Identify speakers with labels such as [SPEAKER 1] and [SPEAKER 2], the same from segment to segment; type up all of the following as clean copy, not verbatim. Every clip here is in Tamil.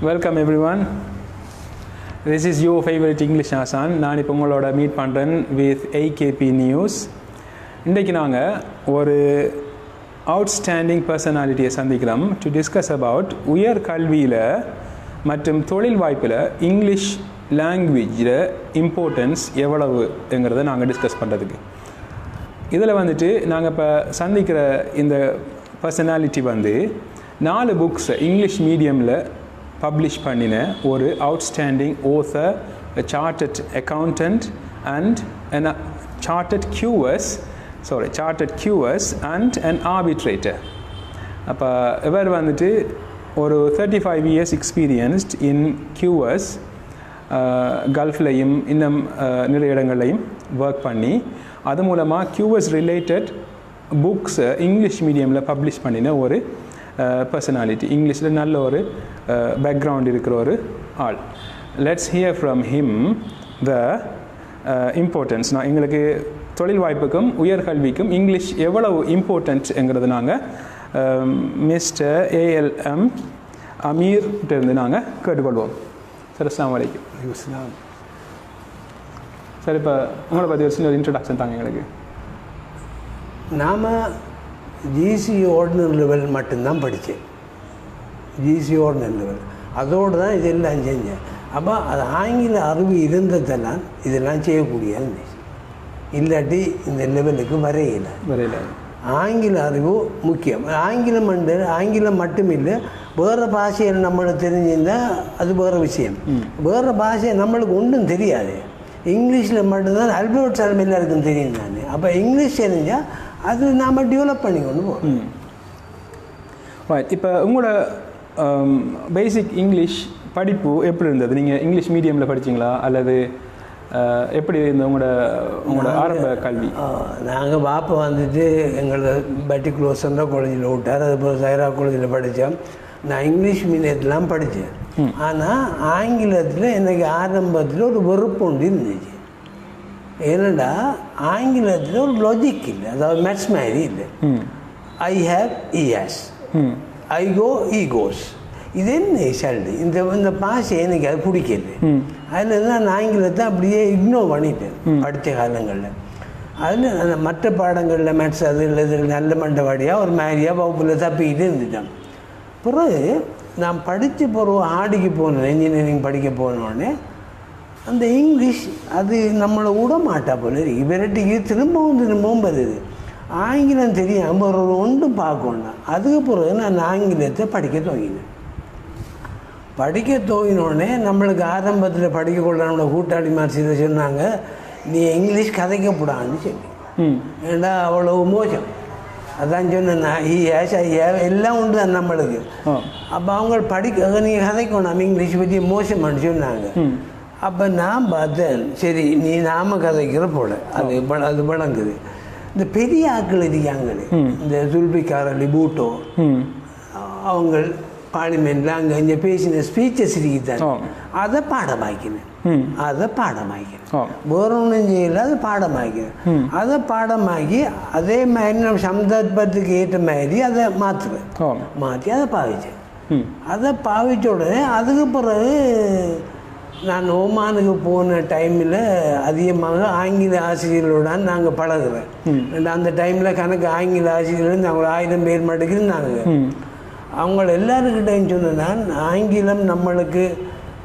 [SPEAKER 1] Welcome everyone. This is your favorite English Asan. நான் இப்போ உங்களோட மீட் பண்ணுறேன் with AKP News. இன்றைக்கு நாங்கள் ஒரு அவுட்ஸ்டாண்டிங் பர்சனாலிட்டியை சந்திக்கிறோம் டு டிஸ்கஸ் அபவுட் உயர் கல்வியில் மற்றும் தொழில் வாய்ப்பில் இங்கிலீஷ் லாங்குவேஜில் இம்பார்ட்டன்ஸ் எவ்வளவுங்கிறத நாங்கள் டிஸ்கஸ் பண்ணுறதுக்கு. இதில் வந்துட்டு நாங்கள் இப்போ சந்திக்கிற இந்த பர்சனாலிட்டி வந்து 4 புக்ஸ் இங்கிலீஷ் மீடியமில் பப்ளிஷ் பண்ணின ஒரு outstanding author, a chartered accountant and a chartered QS and an arbitrator. அப்போ இவர் வந்துட்டு ஒரு 35 years experienced in QS, கல்ஃப்லையும் இன்னும் நிறைய இடங்கள்லையும் ஒர்க் பண்ணி அது மூலமாக QS ரிலேட்டட் புக்ஸ் இங்கிலீஷ் மீடியமில் பப்ளிஷ் பண்ணின ஒரு பர்சனாலிட்டி. இங்கிலீஷில் நல்ல ஒரு பேக்ரவுண்ட் இருக்கிற ஒரு ஆள். Let's hear from him the importance. நான் எங்களுக்கு தொழில் வாய்ப்புக்கும் உயர்கல்விக்கும் இங்கிலீஷ் எவ்வளவு இம்பார்ட்டன்ட்ங்கிறது நாங்கள் மிஸ்டர் ALM அமீர்கிட்டேருந்து நாங்கள் கேட்டுக்கொள்வோம். சார் அஸ்ஸலாமு அலைக்கும். சார் இப்போ உங்களை பற்றி ஒரு சின்ன ஒரு இன்ட்ரடக்ஷன் தாங்க எங்களுக்கு.
[SPEAKER 2] நாம் ஜிசி ஆர்டினரி லெவல் மட்டும்தான் படித்தேன். ஜிசி ஆர்டினரி லெவல் அதோடு தான் இதெல்லாம் செஞ்சேன். அப்போ அது ஆங்கில அறிவு இருந்ததெல்லாம் இதெல்லாம் செய்யக்கூடிய இருந்துச்சு. இல்லாட்டி இந்த லெவலுக்கு வரையில ஆங்கில அறிவு முக்கியம். ஆங்கிலம் மட்டும் இல்லை, வேறு பாஷையில் நம்மளுக்கு தெரிஞ்சிருந்தால் அது வேறு விஷயம். வேறு பாஷை நம்மளுக்கு ஒன்றும் தெரியாது. இங்கிலீஷில் மட்டும்தான் அல்பர்ட் சால்ம் எல்லாருக்கும் தெரியும் தானே. அப்போ இங்கிலீஷ் தெரிஞ்சால் அது நாம் டெவலப் பண்ணி கொண்டு போகிறோம்.
[SPEAKER 1] இப்போ உங்களோட பேசிக் இங்கிலீஷ் படிப்பு எப்படி இருந்தது? நீங்கள் இங்கிலீஷ் மீடியமில் படிச்சிங்களா அல்லது எப்படி இருந்த உங்களோட ஆரம்ப கல்வி?
[SPEAKER 2] நாங்கள் பாப்பா வந்துட்டு எங்களை பர்டிகுலர் சென்ட்ரல் காலேஜில் விட்டார். அதுபோல் சைரா காலேஜில் படித்தோம். நான் இங்கிலீஷ் மீடியத்திலாம் படித்தேன். ஆனால் ஆங்கிலத்தில் எனக்கு ஆரம்பத்தில் ஒரு வெறுப்பு ஒன்று இருந்துச்சு. ஏன்னா ஆங்கிலத்தில் ஒரு லாஜிக் இல்லை, அதாவது மேத்ஸ் மாதிரி இல்லை. ஐ ஹேவ் இஎஸ், ஐ கோ ஈ கோஸ். இது என்ன சல்டு இந்த பாஷை எனக்கு அது பிடிக்கல. அதில் தான் நான் ஆங்கிலத்தை அப்படியே இக்னோர் பண்ணிட்டேன் படித்த காலங்களில். அதில் அந்த மற்ற பாடங்களில் மேத்ஸ் அது இல்லை நல்ல மண்டவாடியாக ஒரு மாதிரியாக வகுப்பில் தப்பிக்கிட்டு இருந்துட்டேன். பிறகு நான் படித்த பிறகு ஆடிக்கு போனேன், இன்ஜினியரிங் படிக்க போனோடனே அந்த இங்கிலீஷ் அது நம்மளை விட மாட்டா போல இருக்கு. விரட்டிக்கு திரும்பவும் வருது. ஆங்கிலம் தெரியாமல் ஒரு ஒன்றும் பார்க்கணும். அதுக்கு பிறகு நான் ஆங்கிலத்தை படிக்க துவங்கினோடனே நம்மளுக்கு ஆரம்பத்தில் படிக்க கொள்ள கூட்டாளி மாசிதை சொன்னாங்க, நீ இங்கிலீஷ் கதைக்கப்படான்னு சொல்லி. ஏன்னா அவ்வளவு மோசம். அதான் சொன்னேன், எல்லாம் உண்டு தான் நம்மளுக்கு. அப்போ அவங்க நீங்கள் கதைக்கணும் இங்கிலீஷ் பற்றி மோசமானு சொன்னாங்க. அப்போ நான் பார்த்தேன், சரி நீ நாம கதைக்கிற போல அது வழங்குது. இந்த பெரிய ஆக்கள் இருக்காங்களே, இந்த சுல்பிகார் அலி பூட்டோ, அவங்க பார்லிமெண்ட்டில் அங்கே இங்கே பேசின ஸ்பீச்சஸ் இருக்குதான், அதை பாடமாக்கினேன். வேற ஒன்றும் செய்யல, அதை பாடமாக்கி அதே மாதிரி நம்ம சந்தர்ப்பத்துக்கு ஏற்ற மாதிரி அதை மாற்றி அதை பாவிச்சேன். அதை பாவிச்ச உடனே அதுக்கு பிறகு நான் ஓமானுக்கு போன டைமில் அதிகமாக ஆங்கில ஆசிரியர்களுடன் நாங்கள் பழகுறேன். அந்த டைமில் கணக்கு ஆங்கில ஆசிரியர்கள் நாங்கள் 1000 பேர் மட்டுக்கு இருந்தாங்க. அவங்கள எல்லாருக்கிட்டையும் சொன்னால் ஆங்கிலம் நம்மளுக்கு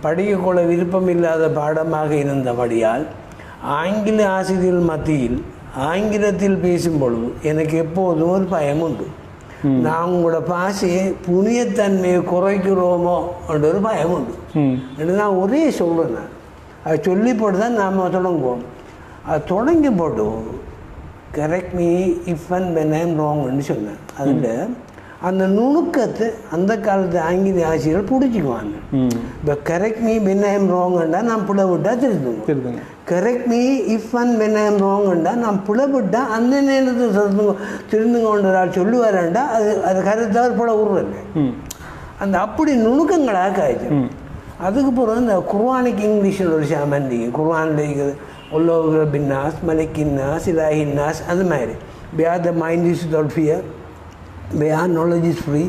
[SPEAKER 2] படிக்கக்கூட விருப்பம் இல்லாத பாடமாக இருந்தபடியால் ஆங்கில ஆசிரியர்கள் மத்தியில் ஆங்கிலத்தில் பேசும் பொழுது எனக்கு எப்போதும் ஒரு பயம் உண்டு. நான் உங்களோட பாஷையை புனியத்தன்மையை குறைக்கிறோமோ என்ற ஒரு பயம் உண்டு. நான் ஒரே சொல்கிறேன், அதை சொல்லி போட்டு தான் நாம் தொடங்குவோம். அது தொடங்கி போட்டு correct me if and when I am ராங்னு சொன்னேன். அதில் அந்த நுணுக்கத்தை அந்த காலத்து ஆங்கில ஆசிரியர்கள் பிடிச்சிக்குவாங்க. இப்போ correct me when I am ராங்கண்டா நான் புலவிட்டா திருந்துங்க. Correct me if and when I am ராங்கண்டா நான் புலவிட்டா அந்த நேரத்தில் திருந்துங்கன்ற சொல்லுவாரண்டா அது கருத்தாவது புல விடுறது. அந்த அப்படி நுணுக்கங்களாக காய்ச்சி அதுக்கு பிறகு இந்த குர்ஆனிக் இங்கிலீஷில் ஒரு சாமந்தி குர்ஆனில் இருக்குது. உள்ளோகிற பின்னாஸ் மலிக்கின்னாஸ் இலாஹின்னாஸ் அது மாதிரி. Where the mind is without fear, where knowledge is free,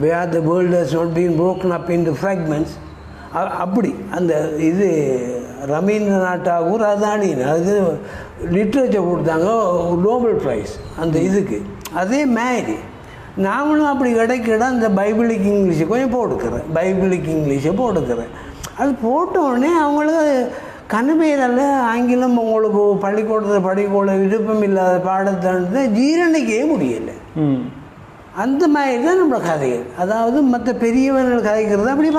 [SPEAKER 2] where the world has not been broken up into fragments. அப்படி அந்த இது ரவீந்திரநாத் டாகூர் அதானின்னு அது லிட்ரேச்சர் கொடுத்தாங்க நோபல் ப்ரைஸ் அந்த இதுக்கு. அதே மாதிரி நாமளும் அப்படி கிடைக்கிட அந்த பைபிளிக் இங்கிலீஷை கொஞ்சம் போட்டுக்கிறேன், பைபிளிக் இங்கிலீஷை போட்டுக்கிறேன். அது போட்டோடனே அவங்களுக்கு கனவேரில் ஆங்கிலம் உங்களுக்கு பள்ளிக்கூடத்தில் படிக்கூட விருப்பம் இல்லாத பாடத்தை ஜீரணிக்கவே முடியலை. அந்த மாதிரி தான் நம்மளோட கதைகள். அதாவது மற்ற பெரியவர்கள் கதைக்கிறது அப்படி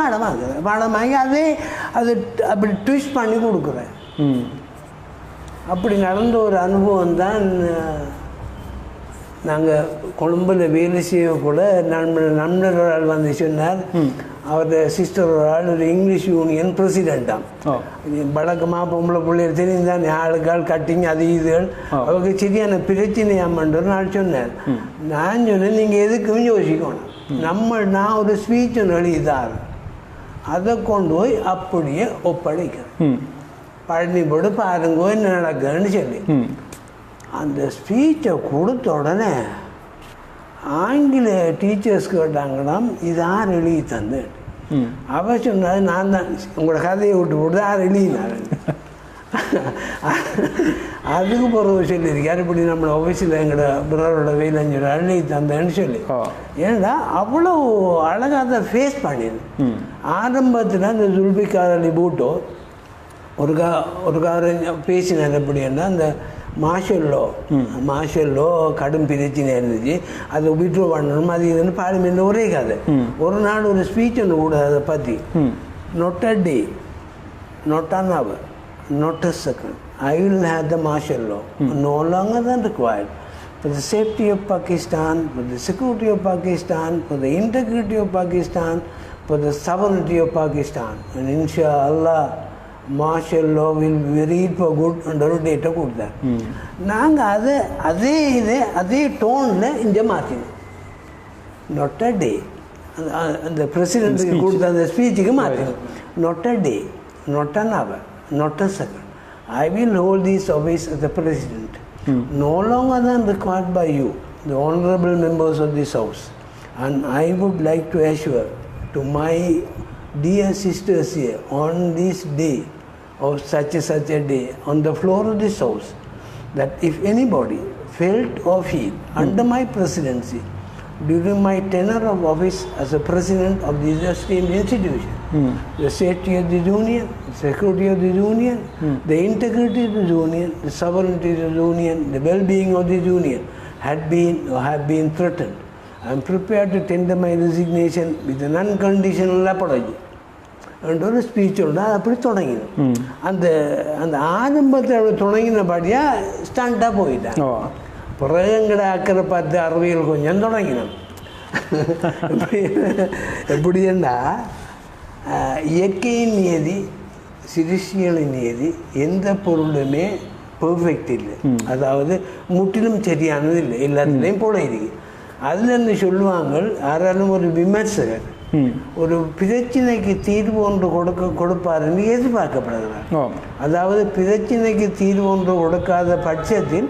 [SPEAKER 2] பாடமாகி அதே அது அப்படி ட்விஸ்ட் பண்ணி கொடுக்குறேன். அப்படி நடந்த ஒரு அனுபவம் தான். நாங்கள் கொழும்பில் வேலை செய்யக்கூட நண்பர் ஒரு ஆள் வந்து சொன்னார், அவரோட சிஸ்டர் ஒரு ஆள் ஒரு இங்கிலீஷ் யூனியன் பிரசிடெண்ட்டாம். வழக்கமாக பொம்பளை பிள்ளைகள் தெரியுந்தான் ஆளுக்கால் கட்டிங் அது இதுகள் அவங்க சரியான பிரச்சனையாமன்ற நான் சொன்னேன். நான் சொன்னேன் நீங்கள் எதுக்குமே யோசிக்கணும், நான் ஒரு ஸ்பீச் ஒன்று எழுதிதார் அதை கொண்டு போய் அப்படியே ஒப்படைக்கிறேன், பழனி போட்டு பாருங்கோ என்ன நடக்குதுன்னு சொல்லி. அந்த ஸ்பீச்சை கொடுத்த உடனே ஆங்கில டீச்சர்ஸ் கேட்டாங்கன்னா இது யார் எழுதி தந்தேன். அவ சொன்னாது நான் தான் உங்களோட கதையை விட்டு போட்டு யார் எழுதினாரு. அதுக்கு பிறகு சொல்லியிருக்கார் இப்படி நம்மளை ஆஃபீஸில் எங்களோட பிரதரோட வேலைஞ்சோட எழுதி தந்தேன்னு சொல்லி. ஏன்னா அவ்வளோ அழகாக அதை ஃபேஸ் பண்ணிடு. ஆரம்பத்தில் அந்த ஜுல்பிகார் அலி பூட்டோ ஒரு காரம் பேசினார். எப்படின்னா அந்த மார்ஷல் லோ கடும் பிரச்சனை இருந்துச்சு, அதை விட்ரோ பண்ணணும் அது இதுன்னு பார்லிமெண்ட்டில் ஒரே கதை. ஒரு நாள் ஒரு ஸ்பீச் ஒன்று கூட அதை பற்றி not a day, not an hour, not a second, I will have the martial law no longer than required for the safety of Pakistan, for the security of Pakistan, for the integrity of Pakistan, for the sovereignty of Pakistan, and inshallah martial law will be read for good and ஒரு டேட்டை கொடுத்தார். நாங்கள் அதே டோனில் இங்கே மாற்றினோம். not a day அந்த பிரசிடென்ட்டுக்கு கொடுத்த அந்த ஸ்பீச்சுக்கு மாற்றினோம். not a day, not an hour, not a second, I will hold this office as the president no longer than required by you, the honorable members of this house, and I would like to assure to my dear sisters here on this day of such a day on the floor of this house that if anybody felt or feel under my presidency during my tenure of office as a president of this esteemed institution, the safety of the union, the security of the union, the integrity of the union, the sovereignty of the union, the well-being of the union had been or have been threatened, I am prepared to tender my resignation with an unconditional apology. ஒரு ஸ்பீச்சோட அப்படி தொடங்கினோம். அந்த அந்த ஆரம்பத்தில் அப்படி தொடங்கினபடியாக ஸ்டாண்டாக போயிட்டேன். பிறகுங்கட அக்கறை பார்த்து அறிவியல் கொஞ்சம் தொடங்கினோம். எப்படின்னா இயற்கையின் நியதி சிருஷ்டிகளின் நியதி எந்த பொருளுமே பெர்ஃபெக்ட் இல்லை, அதாவது முற்றிலும் சரியானது இல்லை, எல்லாத்துலேயும் போல இருக்கு. அதுலேருந்து சொல்லுவாங்க யாராலும் ஒரு விமர்சகர் ஒரு பிரச்சனைக்கு தீர்வு ஒன்று கொடுப்பார் என்று எதிர்பார்க்கப்படுகிறார். அதாவது பிரச்சனைக்கு தீர்வு ஒன்று கொடுக்காத பட்சத்தில்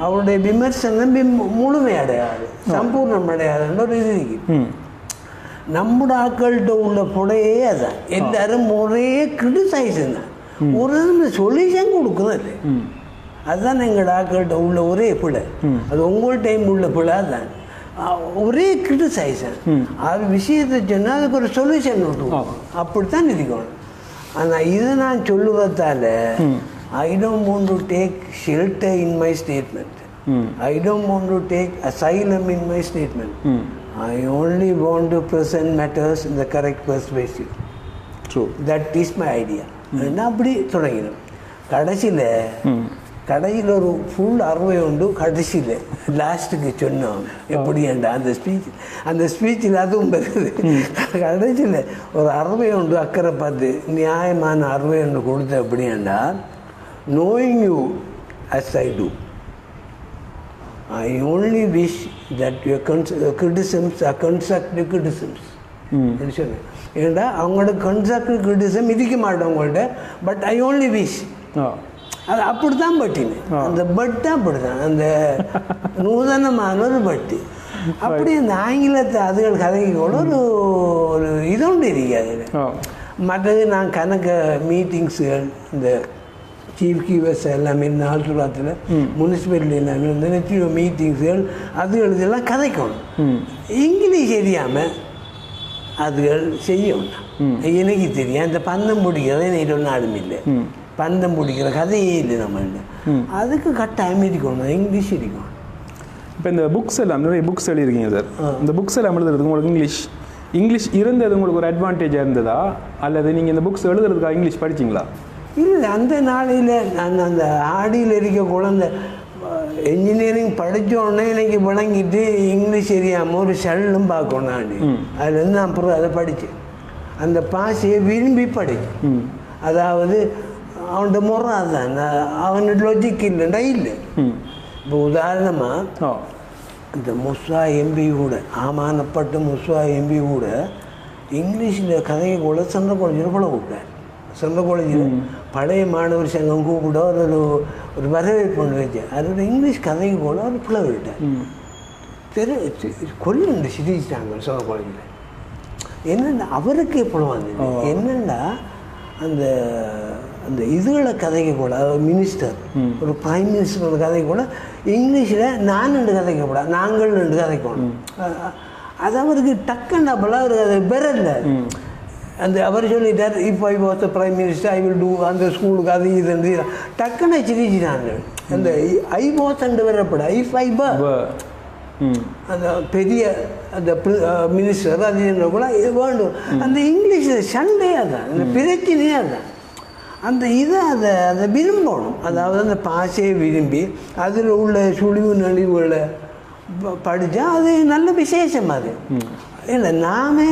[SPEAKER 2] அவருடைய விமர்சனம் முழுமையடையாது, சம்பூர்ணம் அடையாது ஒரு இது இருக்கு. நம்முடைய ஆக்கள்கிட்ட உள்ள புடையே அதான், எல்லாரும் ஒரே கிரிட்டிசைஸன் தான், ஒரு சொல்யூஷன் கொடுக்குறது. அதுதான் எங்களோட ஆக்கள்கிட்ட உள்ள ஒரே பிழை. அது உங்கள் டைம் உள்ள பிழை தான், ஒரே கிரிட்டிசைசன். அது விஷயத்தை சொன்னால் அதுக்கு ஒரு சொல்யூஷன் விட்டுருவோம், அப்படித்தான் இருக்கணும். ஆனால் இதை நான் சொல்லுவதால I don't want to take shelter in my statement. I don't want to take asylum in my statement. I only want to present matters in the correct perspective. True. That is my idea. நான் அப்படி தொடங்கினோம். கடைசியில் ஒரு ஃபுல் அறுவை உண்டு. கடைசியில் லாஸ்ட்டுக்கு சொன்னோம் எப்படி ஏண்டா அந்த ஸ்பீச்சில் அதுவும் வருது. கடைசியில் ஒரு அறுவை உண்டு அக்கறை பார்த்து நியாயமான அறுவை உண்டு கொடுத்த எப்படியாண்டா, knowing you as I do, I only wish that your criticisms are constructive criticisms. சொன்னேன் ஏண்டா அவங்களோட கன்ஸ்ட்ரக்டிவ் கிரிட்டிசிசம் இருக்க மாட்டோம் உங்கள்கிட்ட, பட் ஐ ஓன்லி விஷ். அது அப்படித்தான் பட்டினேன். அந்த பட்டு அப்படிதான், அந்த நூதனமான ஒரு பட்டு. அப்படி இந்த ஆங்கிலத்தை அதுகள் கதைக்கோட ஒரு இதுண்டு இருக்காது. மற்றது நான் கணக்கு மீட்டிங்ஸுகள் இந்த சீஃப் கீவர்ஸ் எல்லாமே நால்துராத்தில் முனிசிபாலிட்டி எல்லாமே வந்து நெற்றியோ மீட்டிங்ஸுகள் அதுகள் இதெல்லாம் கதைக்கணும். இங்கிலீஷ் தெரியாமல் அதுகள் செய்யணும். எனக்கு தெரியும் அந்த பந்தம் பிடிக்கிறத எனக்கு ஒன்றும் ஆளுமில்லை. பந்தம் பிடிக்கிற கதையே இல்லை நம்மள்ட்ட. அதுக்கு கட்டாயம் இருக்கணும், இங்கிலீஷ் இருக்கணும்.
[SPEAKER 1] இப்போ இந்த புக்ஸ் எல்லாம் நிறைய புக்ஸ் எழுதியிருக்கீங்க சார். இந்த புக்ஸ் எல்லாம் எழுதுறதுக்கு உங்களுக்கு இங்கிலீஷ் இருந்தது உங்களுக்கு ஒரு அட்வான்டேஜாக இருந்ததா, அல்லது நீங்கள் இந்த புக்ஸ் எழுதுறதுக்காக இங்கிலீஷ் படிச்சிங்களா?
[SPEAKER 2] இல்லை, அந்த நாளையில் நான் அந்த ஆடியில் இருக்க குழந்தை என்ஜினியரிங் படித்தோடனே எனக்கு விளங்கிட்டு இங்கிலீஷ் தெரியாமல் ஒரு ஷல்லும் பார்க்கணும். அதுலேருந்து நான் அப்புறம் அதை படித்தேன். அந்த பாஷையை விரும்பி படித்தேன். அதாவது அவனோட முறை அதுதான், அவனோட லொஜிக் இல்லைண்டா இல்லை. இப்போ உதாரணமாக இந்த முஸ்வா எம்பி கூட ஆமானப்பட்ட முஸ்வா எம்பி கூட இங்கிலீஷில் கதையை கூட சென்ற காலேஜில் பழக விட்டார். சென்ற காலேஜில் பழைய மாணவர் சங்கம் கூப்பிட ஒரு வரவேற்பு ஒன்று வச்சேன். அதோட இங்கிலீஷ் கதையை கூட அவர் பிள்ளை விட்டார். கொல்லுண்டு சிரிச்சிட்டாங்க சென்ற காலேஜில். என்னென்னா அவருக்கு எப்போ வந்தது என்னென்னா அந்த அந்த இதுகளை கதைக்க கூட மினிஸ்டர் ஒரு பிரைம் மினிஸ்டரோட கதை கூட இங்கிலீஷில் நான் ரெண்டு கதைக்கப்படாது, நாங்கள் ரெண்டு கதைக்கணும். அது அவருக்கு டக்குன்னு அப்போல்லாம் அவருக்கு அது பெறல. அந்த அவர் சொல்லிட்டார், இப்போ I was the prime minister, I will do அந்த ஸ்கூலுக்கு அது இது டக்குன்னு சிரிச்சிட்டாங்க. அந்த ஐ வாஸ் அண்டு வரப்பட ஐ ஃபைபா அந்த பெரிய அந்த மினிஸ்டர் அது என்ன கூட வேண்டும். அந்த இங்கிலீஷில் சண்டையாக தான், அந்த பிரச்சனையாக தான். அந்த இதை அதை விரும்பணும். அதாவது அந்த பாஷையை விரும்பி அதில் உள்ள சுழிவு நலிவுகளை படித்தா அது நல்ல விசேஷம். அது இல்லை, நாமே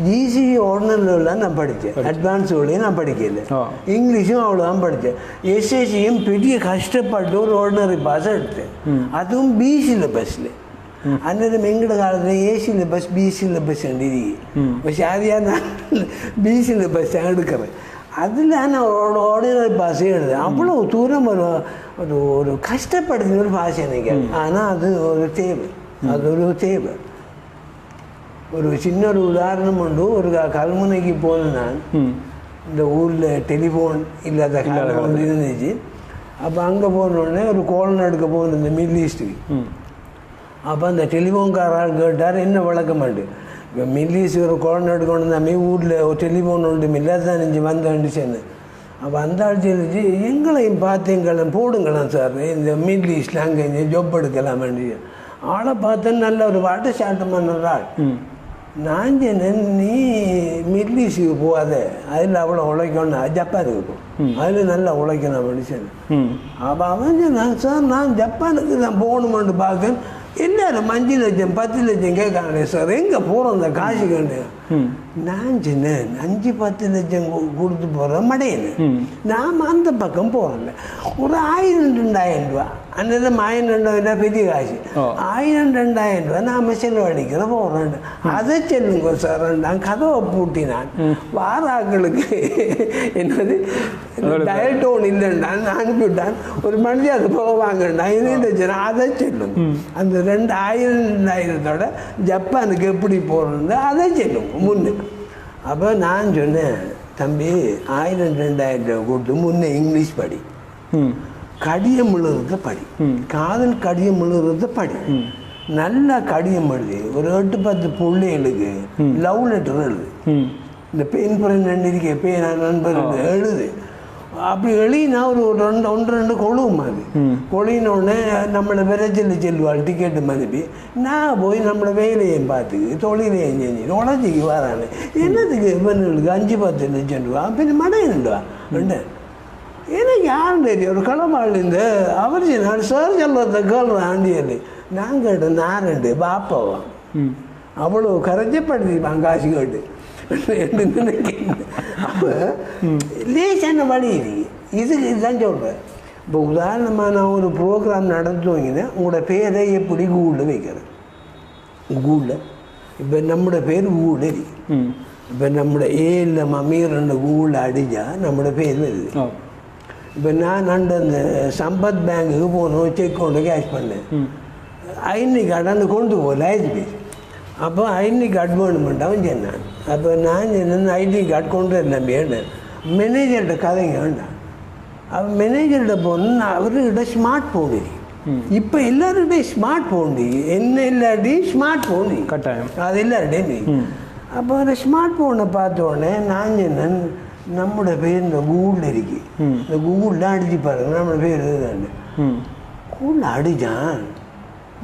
[SPEAKER 2] ஜிசி ஆர்டினரில் நான் படித்தேன், அட்வான்ஸோடையும் நான் படிக்கல. இங்கிலீஷும் அவ்வளோதான் படித்தேன். எஸ்எஸ்சியும் பெரிய கஷ்டப்பட்டு ஒரு ஆர்டினரி பாஸை எடுத்தேன், அதுவும் பி சிலபஸில். அன்னேரம் எங்கட காலத்தில் ஏ சிலபஸ் பி சிலபஸ் இருக்கு. പക്ഷെ ஆதியாக நான் பி சிலபஸ் எடுக்கிறேன். அதில் நான் ஆர்டினரி பாஷை எழுதுறேன். அவ்வளோ தூரம் ஒரு கஷ்டப்படுத்தின ஒரு பாஷை எனக்கு. ஆனால் அது ஒரு தேவை, அது ஒரு தேவை. ஒரு சின்ன ஒரு உதாரணம் உண்டு. ஒரு கல்முனைக்கு போனேன் நான். இந்த ஊரில் டெலிஃபோன் இல்லாத காலம் ஒன்று இருந்துச்சு. அப்போ அங்கே போனோடனே ஒரு கோலன் எடுக்க போகணும் இந்த மிடில் ஈஸ்ட்டுக்கு. அப்போ அந்த டெலிஃபோன்காரால் கேட்டார், என்ன வழக்கமாட்டு இப்போ மிடில் ஈஸ்ட் ஒரு கோலன் எடுக்கணும் தான் ஊரில் ஒரு டெலிஃபோன் ஒன்று மில்லாதான் நெஞ்சு வந்துச்சுன்னு. அப்போ அந்த ஆள் சொல்லிச்சு, எங்களையும் பார்த்து எங்களையும் போடுங்களாம் சார், இந்த மிடில் ஈஸ்டில் அங்கே இங்கே ஜொப் எடுக்கலாம் வேண்டிய ஆளை பார்த்தேன்னு நல்ல ஒரு வாட்டை சாட்டம் பண்ணுற ஆள். நான் சொன்னேன், நீ மிடில் ஈஸ்டுக்கு போகாத, அதில் அவ்வளோ உழைக்கணும், ஜப்பானுக்கு போ, அதில் நல்லா உழைக்கணும் அப்படின்னு சொன்னேன். அப்போ அவன் சொன்னான், சார் நான் ஜப்பானுக்கு நான் போகணுமென்று பார்க்கேன், எல்லாரும் 5 லட்சம் 10 லட்சம் கேட்காங்களே சார், எங்கே போகிறோம் அந்த காசு கண்டு. நான் சொன்னேன், 5-10 லட்சம் கொடுத்து போகிறேன் மடையனு, நாம் அந்த பக்கம் போகிறோம்ல, ஒரு 1000-2000 ரூபா. அன்னைக்கு 1000-2000 பெரிய காசு. 1000-2000 ரூபா நாம் செலவழிக்கிற போகிறோம். அதை சொல்லுங்க சார். நான் கதவை பூட்டினான். வாராக்களுக்கு என்னது டயட்டோன் இல்லைன்னான் அனுப்பிவிட்டான். ஒரு மனிதன் அது போக வாங்கினான். இது அதை சொல்லுங்க. அந்த 2000-2000 ஜப்பானுக்கு எப்படி போகிறோன்னு அதை சொல்லுங்க முன்னே. அப்போ நான் சொன்னேன், தம்பி 1000-2000 கொடுத்து முன்னே இங்கிலீஷ் படி, கடியம் எழுதுறத படி, காதல் கடியம் எழுதுறத படி, நல்லா கடியம் எழுதி ஒரு 8-10 பிள்ளைகளுக்கு லவ் லெட்டர் எழுது. இந்த பெண் ஃப்ரெண்ட் இருக்க பேர் நண்பர் எழுது. அப்படி எழுதினா ஒரு 1-2 கொழுவும் அது கொழினோடனே நம்மளை விரைச்சல் செல்வாள் டிக்கெட்டு மதிப்பி நான் போய் நம்மளை வேலையும் பார்த்து தொழிலையும் செஞ்சு உழைச்சிக்கு வரானே. என்னத்துக்கு இவனுங்களுக்கு 5-10 லட்சம் ரூபா பின்ன மடையனுண்டா ரெண்டு. எனக்கு யாரும் தெரியும், ஒரு களமாள் இந்த அவர் நான் சார் சொல்றத கேள்றேன் ஆண்டியல். நான் கேட்டேன், நான் 2 பாப்பாவான் அவ்வளோ கரைச்சப்படுத்திப்பான் காசு கேட்டு நினைக்கிறேன். அப்போ லேசான வழி இருக்கு. இதுக்கு இதுதான் சொல்கிறேன். இப்போ உதாரணமாக நான் ஒரு ப்ரோக்ராம் நடத்துவீங்கன்னா உங்களோட பேரை எப்படி கூகுளில் வைக்கிறேன். கூகுளில் இப்போ நம்மளோட பேர் கூகுள் இருக்கு. இப்போ நம்மளோட ஏல மம்மீரன்னு கூகுளில் அடித்தா நம்மளோட பேர் வருது. இப்போ நான் அந்த சம்பத் பேங்குக்கு போனோம், செக் கொண்டு கேஷ் பண்ணேன். ஐடி கார்டு கொண்டு போகல ஐடி. அப்போ ஐடி கார்டு வேணுமெண்ட் அவன் சொன்னான். அப்போ நான் சொன்னேன் ஐடி கார்டு கொண்டு வரேன் வேண்டாம், மேனேஜர்கிட்ட கதைங்க வேண்டாம். அவன் மேனேஜர்கிட்ட போகணுன்னு அவர்கிட்ட ஸ்மார்ட் ஃபோன் இருக்கு. இப்போ எல்லாருக்கிட்டையும் ஸ்மார்ட் ஃபோன் என்ன இல்லாட்டியும் ஸ்மார்ட் ஃபோன்
[SPEAKER 1] கட்டாயம்
[SPEAKER 2] அது எல்லாருடையும். அப்போ அந்த ஸ்மார்ட் ஃபோனை பார்த்த உடனே நான் சொன்னேன் நம்மளோட பேர் இந்த கூகுளில் இருக்கு, இந்த கூகுளில் அடிச்சு பாருங்க நம்மளோட பேர் இதுதான். கூகுளில் அடித்தான்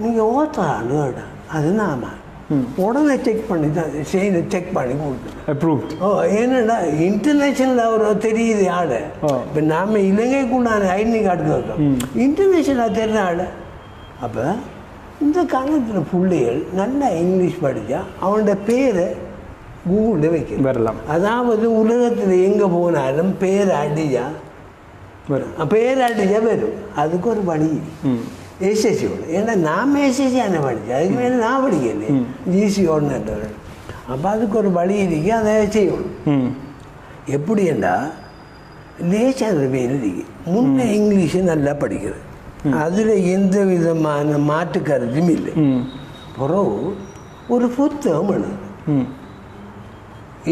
[SPEAKER 2] நீங்கள் ஓத்தான்னு அது நாம உடனே செக் பண்ணி தான் செக் பண்ணி கொடுத்தேன். ஓ ஏன்னா இன்டர்நேஷனல் அவர் தெரியுது ஆள். இப்போ நாம் இலங்கைக்குள்ளான ஐடி கார்டு கேட்கோம், இன்டர்நேஷனலாக தெரிஞ்ச ஆள். அப்போ இந்த காலத்தில் பிள்ளைகள் நல்லா இங்கிலீஷ் படித்தா அவனோட பேரை கூகுளில் வைக்க
[SPEAKER 1] வரலாம்.
[SPEAKER 2] அதாவது உலகத்தில் எங்கே போனாலும் பேர் அடிச்சா வரும். அதுக்கு ஒரு வழி எஸ்எஸ்சியோட. ஏன்னா நாம் எஸ்எஸ்சி ஆனால் படித்தேன், அதுக்கு மேலே நான் படிக்கல ஜிசியோன்னு. அப்போ அதுக்கு ஒரு வழி இருக்கு, அதை செய்யணும். எப்படின்னா லேசான பேர் இருக்கு, முன்னே இங்கிலீஷு நல்லா படிக்கிறது, அதில் எந்த விதமான மாற்று கருத்தும் இல்லை. பிறகு ஒரு புத்தகம் எழுது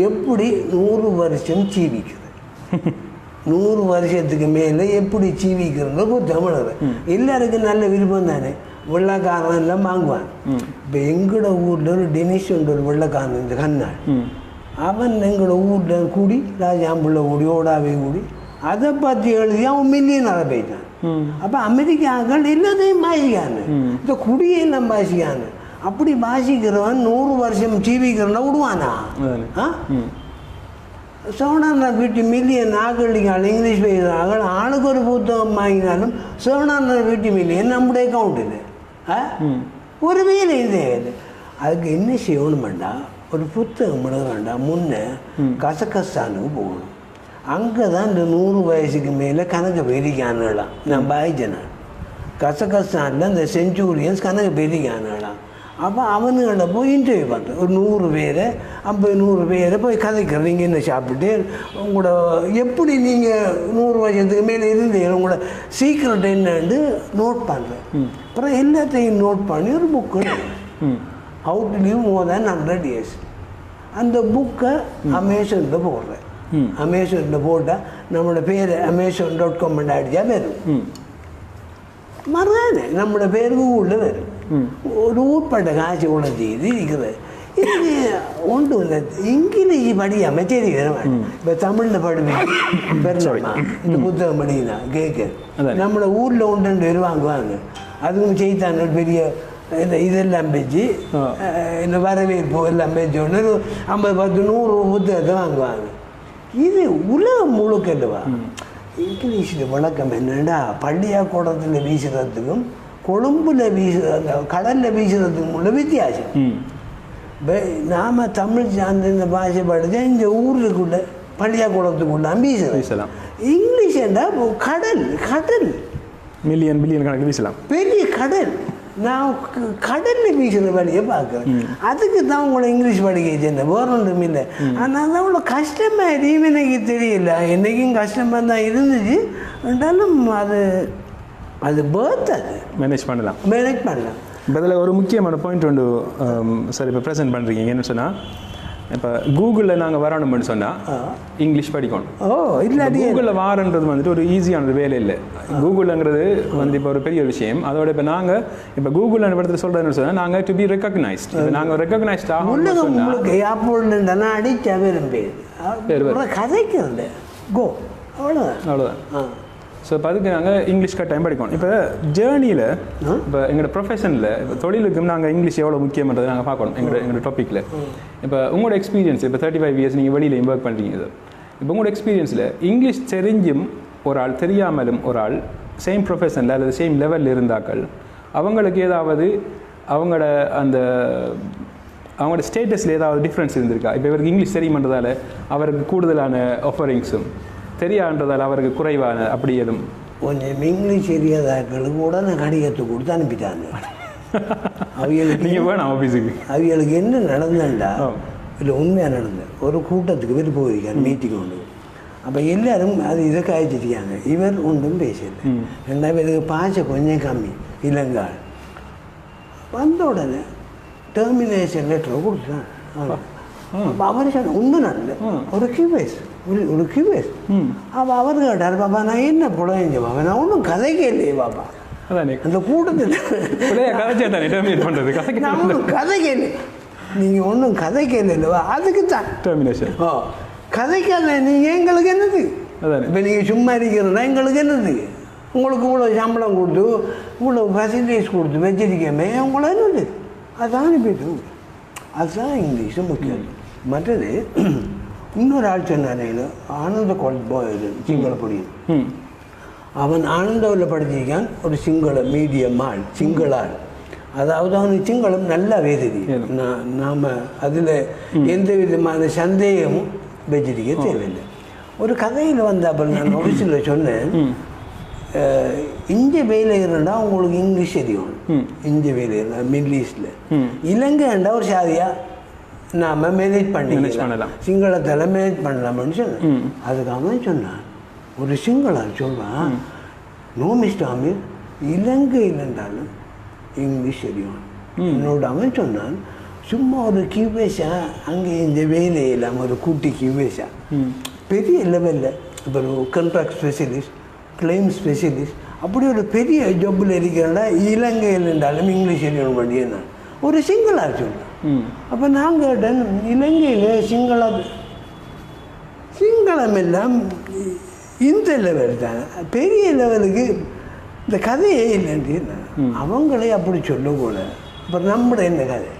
[SPEAKER 2] எப்படி 100 வருஷம் ஜீவிக்கிறது, 100 வருஷத்துக்கு மேலே எப்படி ஜீவிக்கிறதோ புத்தகம் எழுது. எல்லாருக்கும் நல்ல விருப்பம் தானே, வெள்ளைக்காரன் எல்லாம் வாங்குவான். இப்போ எங்களோட ஊரில் ஒரு டெனிஷ் உண்டு, ஒரு வெள்ளைக்காரன் இந்த கண்ணாள், அவன் எங்களோட ஊரில் கூடி ராஜாம்புள்ள கூடி ஓடாவே கூடி அதை பற்றி எழுதி அவன் மில்லியனரை போயிட்டான். அப்போ அமெரிக்காக்கள் எல்லாத்தையும் வாசிக்கானு, இந்த குடியெல்லாம் வாசிக்கானு. அப்படி வாசிக்கிறவன் 100 வருஷம் ஜீவிக்கிறவன விடுவானா? சோழனார் வீட்டு மில்லியன் ஆக்களிக்கால் இங்கிலீஷ் பேசுகிறார்கள், ஆளுக்கு ஒரு புத்தகம் வாங்கினாலும் சோழனார் வீட்டு மில்லியன் நம்முடைய அக்கௌண்ட் இல்லை. ஒரு வேலை இதே இல்லை. அதுக்கு என்ன செய்யணும் வேண்டாம், ஒரு புத்தகம் எழுத வேண்டாம், முன்னே கசகஸ்தானுக்கு போகணும். அங்கே தான் இந்த 100 வயசுக்கு மேலே கணக்கு பெருக்கானலாம். நான் பாய்ச்சேன் கசகஸ்தானில் இந்த செஞ்சுரியன்ஸ் கணக்கு பெருக்கானலாம். அப்போ அவனுங்கள போய் இன்டர்வியூ பார்த்தேன், ஒரு 100 பேரை 50-100 பேரை போய் கதைக்கிறேன். நீங்கள் என்ன சாப்பிட்டு உங்களோட எப்படி நீங்கள் 100 வருஷத்துக்கு மேலே இருந்தீங்க, உங்களோட சீக்ரெட் என்னன்னு நோட் பண்ணுறேன். அப்புறம் எல்லாத்தையும் நோட் பண்ணி ஒரு book how to live more than 100 years. அந்த புக்கை அமேசானில் போடுறேன். அமேசானில் போட்டால் நம்மளோட பேர் amazon.com அடித்தா வரும். மறுதானே நம்மளோட பேர் கூகுளில் வரும். ஒரு ஊர்பட்ட காட்சி கூட செய்து இருக்குது. இது ஒன்று இல்லை, இங்கிலீஷ் படிக்காமல் சரி வேணும். இப்போ தமிழில் படிப்பேன் பெருமா இந்த புத்தகம் படிக்கலாம் கேட்க நம்மளோட ஊரில் ஒன்று 2 பேர் வாங்குவாங்க. அதுவும் செய்தாங்க பெரிய இந்த இதெல்லாம் வச்சு இந்த வரவேற்பு எல்லாம் வச்சு ஒன்று 50-100 புத்தகத்தை வாங்குவாங்க. இது உலகம் முழுக்க இல்லைவா? இங்கிலீஷில் வழக்கம் என்னென்னா பள்ளியாக்கூடத்தில் வீசுறதுக்கும் கொழும்புல வீசுறது கடலில் வீசுறதுக்கும் உள்ள வித்தியாசம். நாம் தமிழ் சார்ந்த இந்த பாஷை படித்தா இந்த ஊருக்குள்ள பள்ளியாக்கூடத்துக்குள்ள வீசலாம். இங்கிலீஷ் என்றால் கடல் கடல்
[SPEAKER 1] மில்லியன் கணக்கு வீசலாம்,
[SPEAKER 2] பெரிய கடல். நான் கடலில் வீசுகிற வழியை பார்க்குறேன். அதுக்கு தான் உங்களை இங்கிலீஷ் படிக்க வச்சேன், வேற ஒன்றும் இல்லை. ஆனால் அது அவ்வளோ கஷ்டமாக எதையும் எனக்கு தெரியல. என்றைக்கும் கஷ்டமாக தான் இருந்துச்சு. இருந்தாலும் அது பேர்த், அது
[SPEAKER 1] மேனேஜ் பண்ணலாம்.
[SPEAKER 2] இப்போ
[SPEAKER 1] அதில் ஒரு முக்கியமான பாயிண்ட் ஒன்று சார் இப்போ ப்ரெசென்ட் பண்ணுறீங்க. என்னன்னு சொன்னால், இப்போ கூகுளில் நாங்கள் வரணும்னு சொன்னால் இங்கிலீஷ் படிக்கணும்.
[SPEAKER 2] இல்லாட்டி
[SPEAKER 1] கூகுளில் வாரன்றது வந்துட்டு ஒரு ஈஸியானது வேலை இல்லை. கூகுளுங்கிறது வந்து இப்போ ஒரு பெரிய விஷயம். அதோட இப்போ நாங்கள் இப்போ கூகுள் படத்தில் சொல்கிறதுன்னு சொன்னால் நாங்கள் டு பி ரெக்கக்னைஸ்ட். இப்போ நாங்கள் ரெக்கக்னைஸ்ட் ஆகணும்.
[SPEAKER 2] அடிச்சா கதைக்கிறது கோ
[SPEAKER 1] அவ்வளோதான். ஸோ இப்போ அதுக்கு நாங்கள் இங்கிலீஷ் கட்டாயம் படிக்கணும். இப்போ ஜேர்னியில் இப்போ எங்களோட ப்ரொஃபஷனில் இப்போ தொழிலுக்கும் நாங்கள் இங்கிலீஷ் எவ்வளோ முக்கியன்றதை நாங்கள் பார்க்கணும். எங்களோட டாப்பிக்கில் இப்போ உங்களோட எக்ஸ்பீரியன்ஸ் இப்போ 35 years நீங்கள் வெளியிலையும் ஒர்க் பண்ணுறீங்க. இப்போ உங்களோட எக்ஸ்பீரியன்ஸில் இங்கிலீஷ் தெரிஞ்சும் ஒரு ஆள் தெரியாமலும் ஒரு ஆள் சேம் ப்ரொஃபஷனில் அல்லது சேம் லெவலில் இருந்தாக்கள் அவங்களுக்கு ஏதாவது அவங்களோட ஸ்டேட்டஸில் ஏதாவது டிஃப்ரென்ஸ் இருந்திருக்கா? இப்போ இவருக்கு இங்கிலீஷ் தெரியுமன்றதால அவருக்கு கூடுதலான ஆஃபரிங்ஸும் தெரியான்றதால் அவருக்கு குறைவான அப்படி எதுவும்?
[SPEAKER 2] கொஞ்சம் இங்கிலீஷ் தெரியாதாக்களுக்கு உடனே கடிதத்தை கொடுத்து அனுப்பிட்டாங்க.
[SPEAKER 1] நீங்கள் வேணாம் ஆஃபீஸுக்கு.
[SPEAKER 2] அவங்களுக்கு என்ன நடந்தேன்டா இல்லை உண்மையாக நடந்தேன். ஒரு கூட்டத்துக்கு பேர் போயிருக்காரு மீட்டிங் ஒன்று. அப்போ எல்லோரும் அது இதை காய்ச்சிருக்காங்க. இவர் ஒன்றும் பேசலை. 2 பேருக்கு பாஷை கொஞ்சம் கம்மி இலங்காள். வந்த உடனே டெர்மினேஷன் லெட்டர் கொடுத்தான். அப்போ அவர் சொன்ன உண்மை நல்ல ஒரு கியூவேஸ் ஒரு கியூவேஸ். அப்போ அவர் கேட்டார், பாப்பா நான் என்ன புடவைஞ்ச பாப்பா, நான் ஒன்றும் கதைக்கே இல்லையே பாப்பா, அந்த கூட்டத்தில் கதை கேள்வி, நீங்கள் ஒன்றும் கதை கேள்வி இல்லைவா, அதுக்கு தான்
[SPEAKER 1] டெர்மினேஷன்.
[SPEAKER 2] கதைக்காத நீங்கள் எங்களுக்கு என்னது, இப்போ நீங்கள் சும்மா இருக்கிறனா எங்களுக்கு என்னது, உங்களுக்கு இவ்வளோ சம்பளம் கொடுத்து இவ்வளோ ஃபெசிலிட்டிஸ் கொடுத்து வச்சிருக்கமே உங்களை என்னது, அதுதான் அனுப்பிட்டு. அதுதான் இங்கிலீஷு முக்கியம். மற்றது இன்னொரு ஆள் சொன்னானே ஆனந்த கோல்போய் சிங்கள பொடியன், அவன் ஆனந்தாவில் படிச்சிருக்கான், ஒரு சிங்கள மீடியம் ஆள், சிங்கள ஆள். அதாவது அவனுக்கு சிங்களம் நல்லா வேததி, நாம் அதில் எந்த விதமான சந்தேகமும் வச்சிருக்க தேவையில்லை. ஒரு கதையில் வந்து அப்புறம் நான் ஆஃபீஸில் சொன்னேன், இங்கே வேலை இருந்தால் உங்களுக்கு இங்கிலீஷ் தெரியும், இங்கே வேலை இருந்தால் மிடில் ஈஸ்டில், இலங்கைண்டா ஒரு சாதியாக நாம் மேனேஜ் பண்ணிக்கலாம், சிங்களத்தில் மேனேஜ் பண்ணலாம்னு சொன்னேன். அதுக்கு அவன் சொன்னான், ஒரு சிங்களால் சொல்வான், நோ மிஸ்டர் அமீர், இலங்கையில் இருந்தாலும் இங்கிலீஷ் தெரியும். என்னோட அவன் சொன்னான், சும்மா ஒரு கியூபேஷா அங்கே இந்த வேலையெல்லாம் ஒரு கூட்டி கியூபேஷா பெரிய லெவலில் இப்போ ஒரு கான்ட்ராக்ட் ஸ்பெஷலிஸ்ட், கிளைம் ஸ்பெஷலிஸ்ட், அப்படி ஒரு பெரிய ஜாப்பில் இருக்கிறனா இலங்கையில் இருந்தாலும் இங்கிலீஷ் தெரியணும் பண்ணி நான் ஒரு சிங்களாக சொன்னேன். அப்போ நான் கேட்டேன், இலங்கையில் சிங்களம் எல்லாம் இந்த லெவல் தான், பெரிய லெவலுக்கு இந்த கதையே இல்லைன்னு அவங்களே அப்படி சொல்லக்கூட. அப்புறம் நம்மட என்ன கதை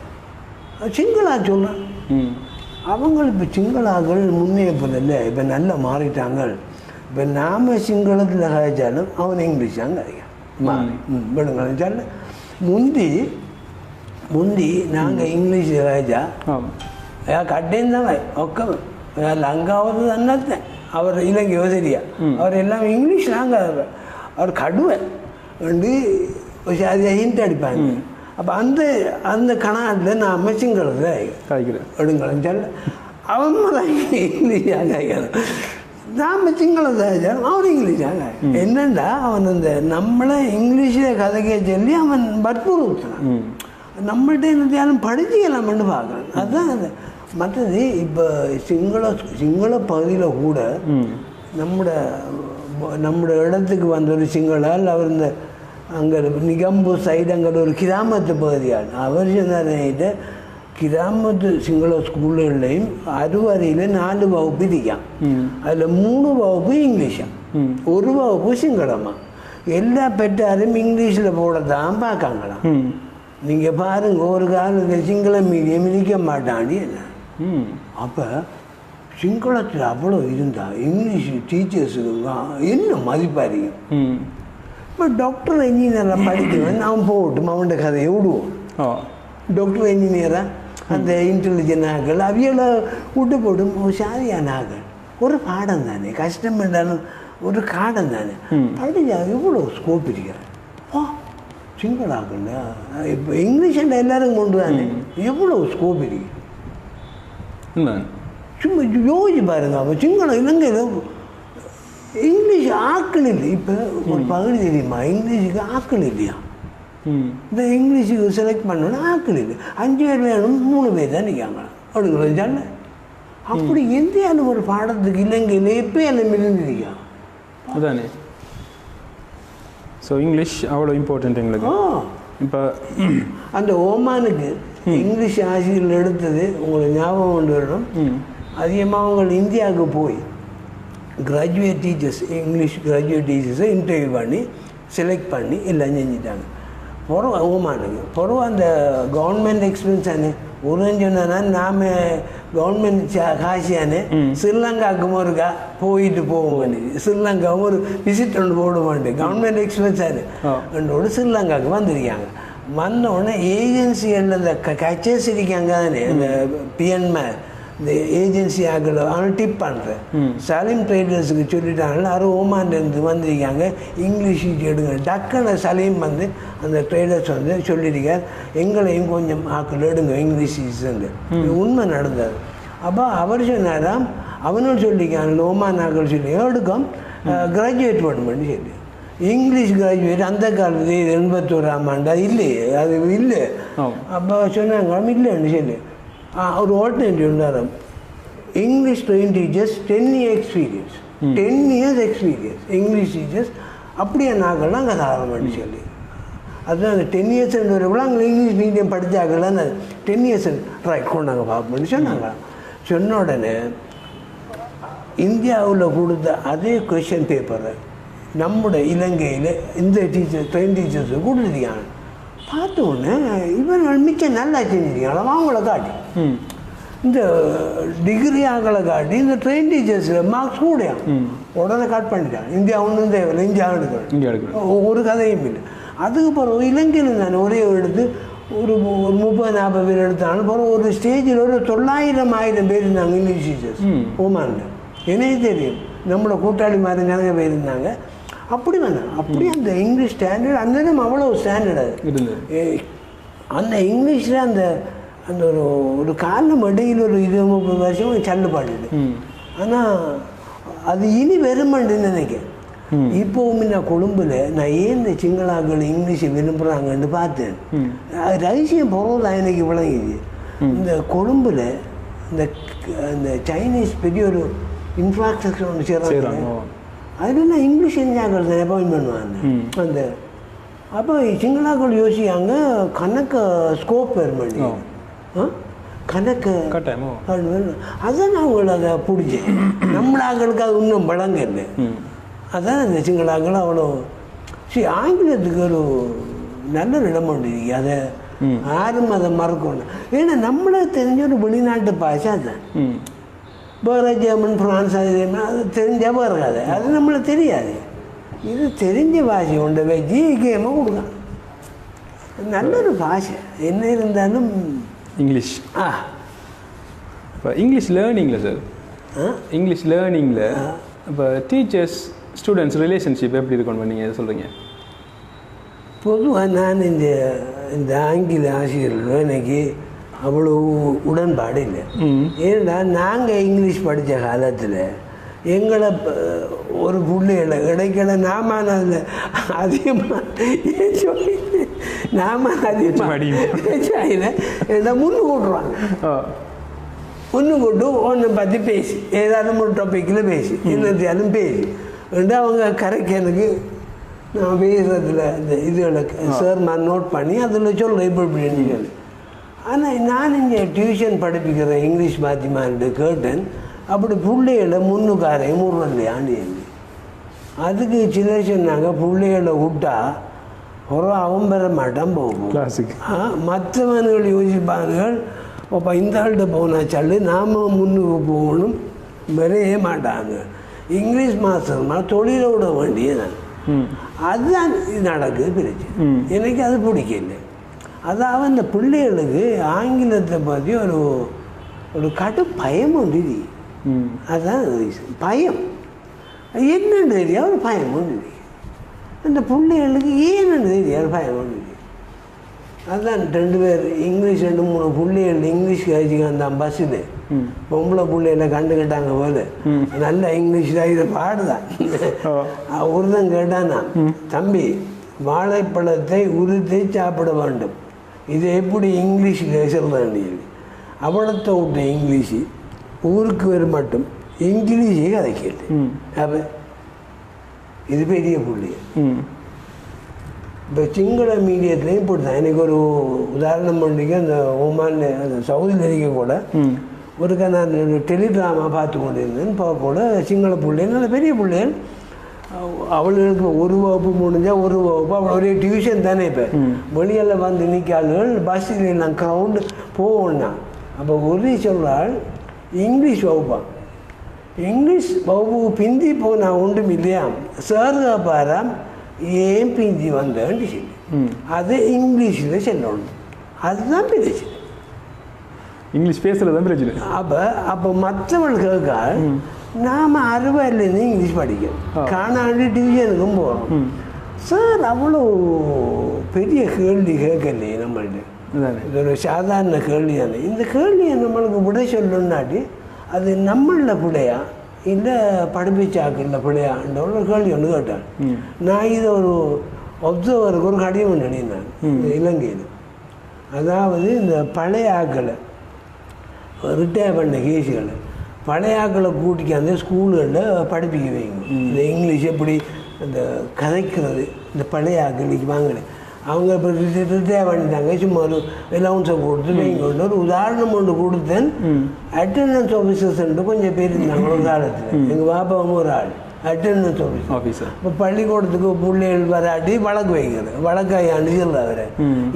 [SPEAKER 2] சிங்களா சொல்கிறேன், அவங்க இப்போ சிங்களாக்கள் முன்னே போதில்லை, இப்போ நல்லா மாறிட்டாங்க. இப்போ நாம் சிங்களத்தில் கதைச்சாலும் அவன் இங்கிலீஷ் தான் கதைக்கான் மாறி விடுங்க. முந்தி நாங்கள் இங்கிலீஷ் கதைச்சா கட்டேன்னு தான் ஒக்க லங்காவது தன்னத்தேன், அவர் இலங்கையோ சரியா, அவர் எல்லாம் இங்கிலீஷ் நாங்கள் அவர் கடுவை வந்து அதை ஹிண்ட் அடிப்பாங்க. அப்போ அந்த கணாட்டில் நாம் சிங்களத்தில் எடுங்களேன்னு சொல்ல அவன் இங்கிலீஷாக காய்க்கணும், நாம் சிங்களத்தை அவன் இங்கிலீஷாக. என்னண்டா அவன் அந்த நம்மளை இங்கிலீஷில் கதைக்க சொல்லி அவன் வற்புறுத்தினான், நம்மள்கிட்ட என்னத்தையாலும் படிச்சுக்கலாம்னு பார்க்குறான். அதுதான் அது. மற்றது இப்போ சிங்கள பகுதியில் கூட நம்மட இடத்துக்கு வந்த ஒரு சிங்களால் அவர் இந்த அங்கே நிகம்பு சைடு அங்கே ஒரு கிராமத்து பகுதியால் அவர் சொன்னார்கிட்ட கிராமத்து சிங்கள ஸ்கூல்லையும் அறுவரையில் 4 வகுப்பு இருக்கான், அதில் 3 வகுப்பு இங்கிலீஷா, 1 வகுப்பு சிங்களமா. எல்லா பெற்றாரும் இங்கிலீஷில் போட தான் பார்க்காங்களாம். நீங்கள் பாருங்க, ஒரு காலத்தில் சிங்கள மீடியம் இருக்க மாட்டாண்டி என்ன. அப்போ சிங்களத்தில் அவ்வளோ இருந்தால் இங்கிலீஷ் டீச்சர்ஸுக்கு என்ன மதிப்பாக இருக்கும். இப்போ டாக்டர் இன்ஜினியராக படிக்கிறவன் அவன் போகட்டும், அவன்கிட்ட கதையை விடுவோம். டாக்டர் இன்ஜினியராக அந்த இன்டெலிஜென்ட் ஆக்கள் அவைகளை விட்டு போடும். ஒரு சாதியான ஆக்கள் ஒரு பாடம் தானே, கஷ்டம் என்றாலும் ஒரு காடம் தானே, படிச்சா எவ்வளோ ஸ்கோப் இருக்கிறார். சிங்கள ஆக்கள் இப்போ இங்கிலீஷ் எல்லாரும் கொண்டு தானே எவ்வளோ ஸ்கோப் இருக்கு. சும்மா யோசிச்சு பாருங்க, அப்போ சிங்களம் இலங்கையில் இங்கிலீஷ் ஆக்கள் இல்லை. இப்போ ஒரு பகுதி தெரியுமா, இங்கிலீஷுக்கு ஆக்கள் இல்லையா, இந்த இங்கிலீஷுக்கு செலக்ட் பண்ணோன்னா ஆக்கள் இல்லை. 5 பேர் வேணும், 3 பேர் தான் நிற்காங்க அடுக்கல. அப்படி எந்தையாலும் ஒரு பாடத்துக்கு இலங்கையில் எப்போ எல்லாம் இருந்திருக்கா
[SPEAKER 1] அதானே. ஸோ இங்கிலீஷ் அவ்வளோ இம்பார்ட்டன்ட் எங்களுக்கு. இப்போ
[SPEAKER 2] அந்த ஓமானுக்கு இங்கிலீஷ் ஆசிரியர்கள் எடுத்தது உங்களுக்கு ஞாபகம் கொண்டு வரணும். அதிகமாக அவங்க இந்தியாவுக்கு போய் கிராஜுவேட் டீச்சர்ஸ், இங்கிலீஷ் கிராஜுவேட் டீச்சர்ஸை இன்டர்வியூ பண்ணி செலக்ட் பண்ணி எல்லாம் செஞ்சுட்டாங்க. பிறகு ஓமானுக்கு பிறகு அந்த கவர்மெண்ட் எக்ஸ்பென்ஸ் தானே ஒரு சொன்னா நாம் கவர்மெண்ட் காசியானே ஸ்ரீலங்காவுக்கும் ஒருக்கா போயிட்டு போவோம் பண்ணி ஸ்ரீலங்காவும் ஒரு விசிட் ஒன்று போட மாட்டேன், கவர்மெண்ட் எக்ஸ்பென்ஸ் தானே ரெண்டோடு ஸ்ரீலங்காவுக்கு வந்திருக்காங்க. வந்தோடனே ஏஜென்சிகளில் இந்த கச்சேஸ் இருக்காங்க தானே, இந்த பிஎன்மார் இந்த ஏஜென்சி ஆகல அவன் டிப் பண்ணுறேன். சலீம் ட்ரேடர்ஸுக்கு சொல்லிட்டாங்கன்னா ஓமான்லேருந்து வந்திருக்காங்க, இங்கிலீஷ் எடுங்க. டக்குன்னு சலீம் வந்து அந்த ட்ரேடர்ஸ் வந்து சொல்லியிருக்கார், எங்களையும் கொஞ்சம் ஆக்கள் எடுங்க இங்கிலீஷ் வந்து உண்மை நடந்தது. அப்போ அவர் சொன்னாராம், அவனும் சொல்லிக்கான் ஓமான் ஆக்கள் சொல்லி எடுக்கும் கிராஜுவேட் பண்ணணும்னு சொல்லி இங்கிலீஷ் கிராஜுவேட் அந்த காலத்தில் 81ஆம் ஆண்டு அது இல்லையே, அது இல்லை. அப்போ சொன்னாங்க இல்லைன்னு சொல்லி ஒரு ஆல்டர்னேட்டிவ் இருந்தார். English train teachers 10 years experience, 10 years experience English teachers அப்படியே நாங்கள்லாம் அங்கே தாராளமானு சொல்லி. அதுதான் அந்த 10 years வரக்குள்ள அங்கே இங்கிலீஷ் மீடியம் படித்தாங்களான்னு 10 years ரைட் கொண்டாங்க பார்ப்போம்னு சொன்னாங்க. சொன்ன உடனே இந்தியாவில் கொடுத்த அதே கொஷின் பேப்பரை நம்முடைய இலங்கையில் இந்த டீச்சர் ட்ரெயின் டீச்சர்ஸு கொடுத்துருக்காங்க. பார்த்தோன்னே இவர்கள் மிச்சம் நல்லா செஞ்சுருக்காங்க. அவங்கள காட்டி இந்த டிகிரி ஆகலை காட்டி இந்த ட்ரெயின் டீச்சர்ஸில் மார்க்ஸ் கூடையா உடனே கட் பண்ணிட்டாங்க. இந்தியா ஒன்றும் தேவையில்லை, இந்தியா எடுக்கணும், ஒரு கதையும் இல்லை. அதுக்கு பிறகு இலங்கையில் நான் ஒரே எடுத்து ஒரு 30-40 பேர் எடுத்தாலும் பிறகு ஒரு ஸ்டேஜில் ஒரு 900-1000 பேர் இருந்தாங்க இங்கிலீஷ் டீச்சர்ஸ் ஓமானில். எனக்கு தெரியும், நம்மளோட கூட்டாளி மாதிரி நிறைய பேர் இருந்தாங்க. அப்படி வேணாம், அப்படி அந்த இங்கிலீஷ் ஸ்டாண்டர்ட் அந்தரம் அவ்வளோ ஸ்டாண்டர்டு அந்த இங்கிலீஷில் அந்த அந்த ஒரு காலம் இடையில் ஒரு 20-30 வருஷம் சல்லுபாடு. ஆனால் அது இனி வருமானு நினைக்கிறேன். இப்போவும் நான் கொழும்புல நான் ஏன் இந்த சிங்களாக்கள் இங்கிலீஷை விரும்புகிறாங்கன்னு பார்த்தேன். அது ரகசியம் போகிறதான் எனக்கு விளங்கிது. இந்த கொழும்புல இந்த சைனீஸ் பெரிய ஒரு இன்ஃப்ராஸ்ட்ரக்சர் ஒன்று செய்கிறாங்க. அதில் நான் இங்கிலீஷ் எஞ்சாக்கள் தான் அப்பாயின்ட் பண்ணுவாங்க அந்த. அப்போ சிங்களாக்கள் யோசிக்காங்க கணக்கு ஸ்கோப் வருமானி கணக்கு அதான் அவங்கள அதை பிடிச்சேன். நம்மளாக்களுக்கு அது இன்னும் வழங்க இல்லை. அதான் இந்த சிங்களாக்கள் அவ்வளோ ஆங்கிலத்துக்கு ஒரு நல்ல இடம் உண்டு. அதை யாரும் அதை மறக்கணும். ஏன்னா நம்மளை தெரிஞ்ச ஒரு வெளிநாட்டு பாஷை அதுதான். வேறு ஜெர்மன் ஃப்ரான்ஸ் அது தெரிஞ்சால் இருக்காது, அது நம்மளுக்கு தெரியாது. இது தெரிஞ்ச பாஷை உண்டு வச்சு கேமாக கொடுக்கலாம். நல்ல ஒரு பாஷை என்ன இருந்தாலும்
[SPEAKER 1] இங்கிலீஷ். இப்போ இங்கிலீஷ் லேர்னிங்கில் சார், இங்கிலீஷ் லேர்னிங்கில் இப்போ டீச்சர்ஸ் ஸ்டூடெண்ட்ஸ் ரிலேஷன்ஷிப் எப்படி இருக்கணும் நீங்கள் சொல்கிறீங்க?
[SPEAKER 2] பொதுவாக நான் இந்த ஆங்கில ஆசிரியர்கள் எனக்கு அவ்வளோ உடன்பாடு இல்லை. ஏன்னா நாங்கள் இங்கிலீஷ் படித்த காலத்தில் எங்களை ஒரு பிள்ளைகளை இடைக்கல நாம அதில் அதிகமாக நாம அதிகமாக என்ன முன்னு கூட்டுருவாங்க. முன்னு கூட்டு ஒன்று பற்றி பேசி ஏதாவது ஒரு டாப்பிக்கில் பேசி என்னத்தையாலும் பேசி அவங்க கரைக்கிறதுக்கு நான் பேசுறதுல இந்த இதுகளை சார் நான் நோட் பண்ணி அதில் சொல்கிறேன் இப்படி இப்படின்னு சொல்லி. ஆனால் நான் இங்கே டியூஷன் படிப்பிக்கிறேன் இங்கிலீஷ் மாத்திமார்கிட்ட கேட்டேன். அப்படி பிள்ளைகளை முன்னுக்காரையும் முருகல்லையாண்டு அதுக்கு சிலர் சொன்னாங்க பிள்ளைகளை விட்டா ஒரு அவன் பெற மாட்டான் போகும். மற்றவர்கள் யோசிப்பார்கள் அப்போ இந்த ஆள்கிட்ட போனா சொல்லு நாம் முன்னுக்கு போகணும் வரையே மாட்டாங்க. இங்கிலீஷ் மாஸ்டர்னா தொழிலை விட வேண்டியதான். அதுதான் நடக்குது பிரச்சனை. எனக்கு அது பிடிக்கல. அதாவது இந்த பிள்ளைகளுக்கு ஆங்கிலத்தை பற்றி ஒரு கடு பயம் உண்டு. அதுதான் பயம் என்னன்னு தெரியாது, ஒரு பயம் உண்டு. அந்த பிள்ளைகளுக்கு ஏன்னு தெரியாது, பயம் உண்டு. அதுதான் 2 பேர் இங்கிலீஷ் 2-3 பிள்ளைகள் இங்கிலீஷ் கழிச்சுக்க அந்த பஸ்ஸில் பொம்பளை பிள்ளைகளை கண்டுக்கிட்டாங்க போல நல்ல இங்கிலீஷ் தான் இதை பாடுதான். ஒருத்தன் கேட்டானா, தம்பி வாழைப்பழத்தை உரித்து சாப்பிட வேண்டும், இது எப்படி இங்கிலீஷில் சொல்கிறான்னு சொல்லி. அவளத்தை விட்ட இங்கிலீஷு ஊருக்கு வர மட்டும் இங்கிலீஷே கதை கேட்டு. அப்போ இது பெரிய புள்ளி. இப்போ சிங்கள மீடியத்துலேயும் இப்படி தான். எனக்கு ஒரு உதாரணம் பண்ணிக்க அந்த ஓமானில் அந்த சவுதியில் இருக்க கூட ஒருக்கா நான் டெலிட்ராமா பார்த்து கொண்டு இருந்தேன். கூட சிங்கள பிள்ளைகள் நல்ல பெரிய பிள்ளைகள் அவளுக்கு ஒரு வகுப்பு முடிஞ்சால் ஒரு வகுப்பு அவள் ஒரே டியூஷன் தானே. இப்போ வெளியில் வந்து நிற்காளுகள் பஸ்ஸில் நான் க்ரௌண்டு போவோம்னா அப்போ ஒரு சொல்கிறாள் இங்கிலீஷ் வகுப்பா. இங்கிலீஷ் வகுப்புக்கு பிந்தி போனால் ஒன்றும் இல்லையா சார் பாராம் ஏன் பிந்தி வந்தேன்னு சொல்லி அது இங்கிலீஷில் சொல்லணும். அதுதான் பிரச்சனை.
[SPEAKER 1] இங்கிலீஷ் பேசுகிறது தான் பிரச்சனை.
[SPEAKER 2] அப்போ மற்றவள் கேட்கா நாம் 60 இங்கிலீஷ் படிக்கிறோம், காணாண்டு டிவிஷனுக்கும் போகிறோம். சார் அவ்வளோ பெரிய கேள்வி கேட்கலையே நம்மள்கிட்ட. இது ஒரு சாதாரண கேள்வி தானே. இந்த கேள்வியை நம்மளுக்கு விட சொல்லணுன்னாட்டி அது நம்மள பிள்ளையா இல்லை படிப்பிச்சாக்கில்ல பிள்ளையாண்ட ஒரு கேள்வி ஒன்று கேட்டேன். நான் இதை ஒரு ஒப்சர்வருக்கு ஒரு கடிதம் நினைந்தேன் இந்த இலங்கையில். அதாவது இந்த பழைய ஆக்களை ரிட்டையர் பண்ண கேஸுகளை பழைய ஆக்களை கூட்டிக்காந்து ஸ்கூல்களில் படிப்பிக்க வைங்க. இந்த இங்கிலீஷ் எப்படி அந்த கதைக்கிறது இந்த பழைய ஆக்களுக்கு வாங்கினேன். அவங்க இப்போ ரிட்டையர் பண்ணிட்டாங்க. சும்மா ஒரு அலவுன்ஸை கொடுத்து வைங்க. ஒரு உதாரணம் ஒன்று கொடுத்தேன். அட்டெண்டன்ஸ் ஆஃபீஸர்ஸ்ன்ட்டு கொஞ்சம் பேர் இருந்தாங்க ஒரு காலத்தில். எங்கள் பாப்பாவும் ஒரு ஆள் அட்டெண்டன்ஸ் ஆஃபீஸர். இப்போ பள்ளிக்கூடத்துக்கு பிள்ளைகள் வராட்டி வழக்கு வைக்கிறது வழக்காயாண்டு சொல்கிறாரு.